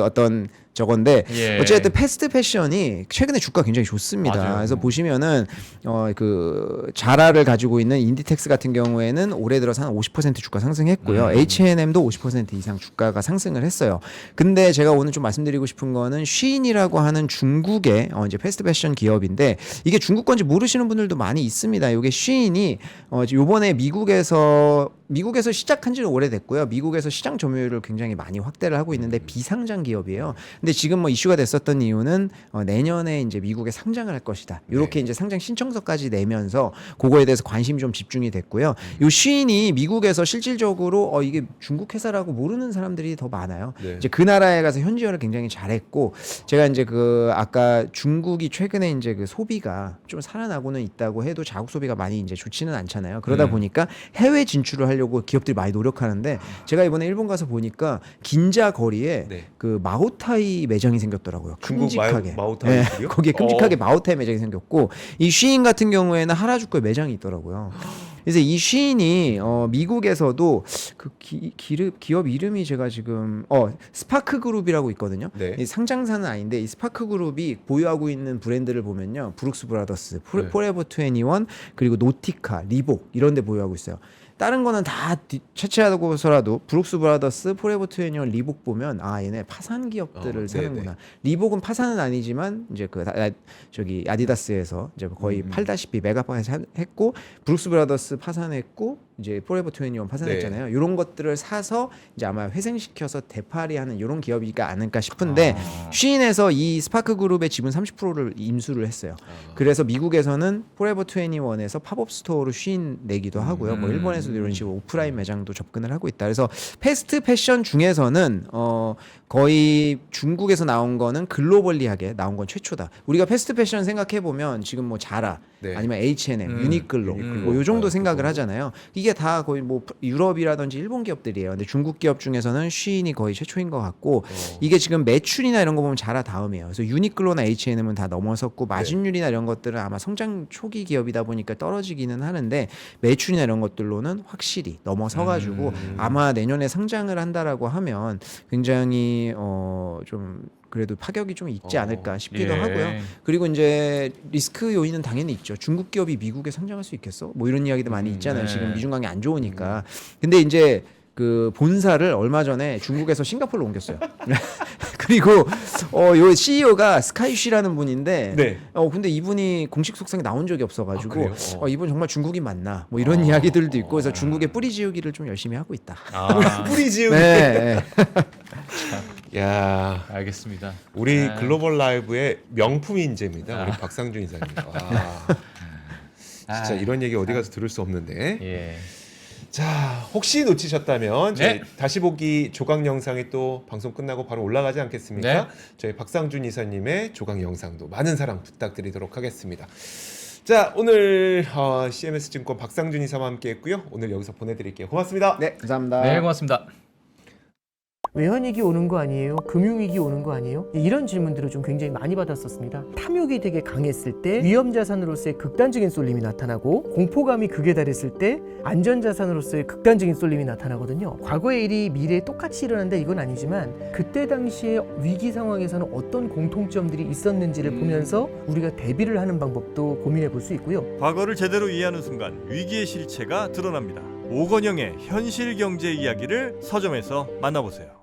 Speaker 2: 어떤 저건데
Speaker 3: 예.
Speaker 2: 어쨌든 패스트 패션이 최근에 주가 굉장히 좋습니다.
Speaker 3: 맞아요.
Speaker 2: 그래서 보시면은 자라를 가지고 있는 인디텍스 같은 경우에는 올해 들어서 한 50% 주가 상승했고요. H&M도 50% 이상 주가가 상승을 했어요. 근데 제가 오늘 좀 말씀드리고 싶은 거는 쉬인이라고 하는 중국의 이제 패스트 패션 기업인데 이게 중국 건지 모르시는 분들도 많이 있습니다. 이게 쉬인이 요번에 미국에서 시작한 지는 오래됐고요. 미국에서 시장 점유율을 굉장히 많이 확대를 하고 있는데 비상장 기업이에요. 근데 지금 뭐 이슈가 됐었던 이유는 내년에 이제 미국에 상장을 할 것이다. 이렇게 이제 상장 신청서까지 내면서 그거에 대해서 관심이 좀 집중이 됐고요. 요 쉬인이 미국에서 실질적으로 이게 중국 회사라고 모르는 사람들이 더 많아요.
Speaker 1: 네.
Speaker 2: 이제 그 나라에 가서 현지화를 굉장히 잘했고 제가 이제 아까 중국이 최근에 이제 소비가 좀 살아나고는 있다고 해도 자국 소비가 많이 이제 좋지는 않잖아요. 그러다 보니까 해외 진출을 하려고 기업들이 많이 노력하는데 제가 이번에 일본 가서 보니까 긴자 거리에
Speaker 1: 네.
Speaker 2: 마오타이 매장이 생겼더라고요.
Speaker 1: 중국
Speaker 2: 큼직하게.
Speaker 1: 마오타이요?
Speaker 2: 거기에 큼직하게 마오타이 매장이 생겼고 이 쉬인 같은 경우에는 하라주쿠에 매장이 있더라고요. 그래서 이 쉬인이 미국에서도 기업 이름이 제가 지금 스파크 그룹이라고 있거든요.
Speaker 1: 네.
Speaker 2: 이 상장사는 아닌데 이 스파크 그룹이 보유하고 있는 브랜드를 보면요. 브룩스 브라더스, 포레버 21 그리고 노티카, 리복 이런 데 보유하고 있어요. 다른 거는 다 채취하고서라도 브룩스 브라더스, 포레버 21, 리복 보면 얘네 파산 기업들을 사는구나. 리복은 파산은 아니지만 이제 저기 아디다스에서 이제 거의 팔다시피 메가파에서 했고 브룩스 브라더스 파산했고 이제 포레버 21 파산했잖아요. 이런 것들을 사서 이제 아마 회생시켜서 되팔이하는 이런 기업이가 않을까 싶은데 쉬인에서 이 스파크 그룹의 지분 30%를 임수를 했어요. 그래서 미국에서는 포레버 21에서 팝업 스토어로 쉬인 내기도 하고요. 뭐 일본에서도 이런 식으로 오프라인 매장도 접근을 하고 있다. 그래서 패스트 패션 중에서는 거의 중국에서 나온 거는 글로벌리하게 나온 건 최초다. 우리가 패스트 패션 생각해 보면 지금 뭐 자라
Speaker 1: 네.
Speaker 2: 아니면 H&M, 유니클로 뭐 요 정도 생각을 하잖아요. 이게 다 거의 뭐 유럽이라든지 일본 기업들이에요. 근데 중국 기업 중에서는 쉬인이 거의 최초인 것 같고 이게 지금 매출이나 이런 거 보면 자라 다음이에요. 그래서 유니클로나 H&M은 다 넘어섰고 마진율이나 이런 것들은 아마 성장 초기 기업이다 보니까 떨어지기는 하는데 매출이나 이런 것들로는 확실히 넘어서가지고 아마 내년에 상장을 한다라고 하면 굉장히 좀 그래도 파격이 좀 있지 않을까 싶기도 하고요. 그리고 이제 리스크 요인은 당연히 있죠. 중국 기업이 미국에 상장할 수 있겠어? 뭐 이런 이야기도 많이 있잖아요. 지금 미중 관계 안 좋으니까. 근데 이제 본사를 얼마 전에 중국에서 싱가포르로 옮겼어요. 그리고 요 CEO가 스카이쉬라는 분인데
Speaker 1: 네.
Speaker 2: 근데 이분이 공식 속상에 나온 적이 없어가지고
Speaker 1: 그래요?
Speaker 2: 이분 정말 중국인 맞나? 뭐 이런 이야기들도 있고 그래서 중국의 뿌리 지우기를 좀 열심히 하고 있다.
Speaker 1: 뿌리 지우기.
Speaker 2: 네.
Speaker 1: 야,
Speaker 3: 알겠습니다.
Speaker 1: 우리
Speaker 3: 아.
Speaker 1: 글로벌 라이브의 명품 인재입니다. 우리
Speaker 3: 아.
Speaker 1: 박상준 이사님. 와, 진짜
Speaker 3: 아.
Speaker 1: 이런 얘기 어디 가서 들을 수 없는데.
Speaker 3: 예.
Speaker 1: 자, 혹시 놓치셨다면 저희
Speaker 3: 네.
Speaker 1: 다시 보기 조각 영상이 또 방송 끝나고 바로 올라가지 않겠습니까?
Speaker 3: 네.
Speaker 1: 저희 박상준 이사님의 조각 영상도 많은 사랑 부탁드리도록 하겠습니다. 자, 오늘 CMS 증권 박상준 이사와 함께했고요. 오늘 여기서 보내드릴게요. 고맙습니다.
Speaker 2: 네, 감사합니다.
Speaker 3: 네, 고맙습니다.
Speaker 4: 외환위기 오는 거 아니에요? 금융위기 오는 거 아니에요? 이런 질문들을 좀 굉장히 많이 받았었습니다. 탐욕이 되게 강했을 때 위험자산으로서의 극단적인 쏠림이 나타나고 공포감이 극에 달했을 때 안전자산으로서의 극단적인 쏠림이 나타나거든요. 과거의 일이 미래에 똑같이 일어난다 이건 아니지만 그때 당시에 위기 상황에서는 어떤 공통점들이 있었는지를 보면서 우리가 대비를 하는 방법도 고민해 볼 수 있고요.
Speaker 5: 과거를 제대로 이해하는 순간 위기의 실체가 드러납니다. 오건영의 현실 경제 이야기를 서점에서 만나보세요.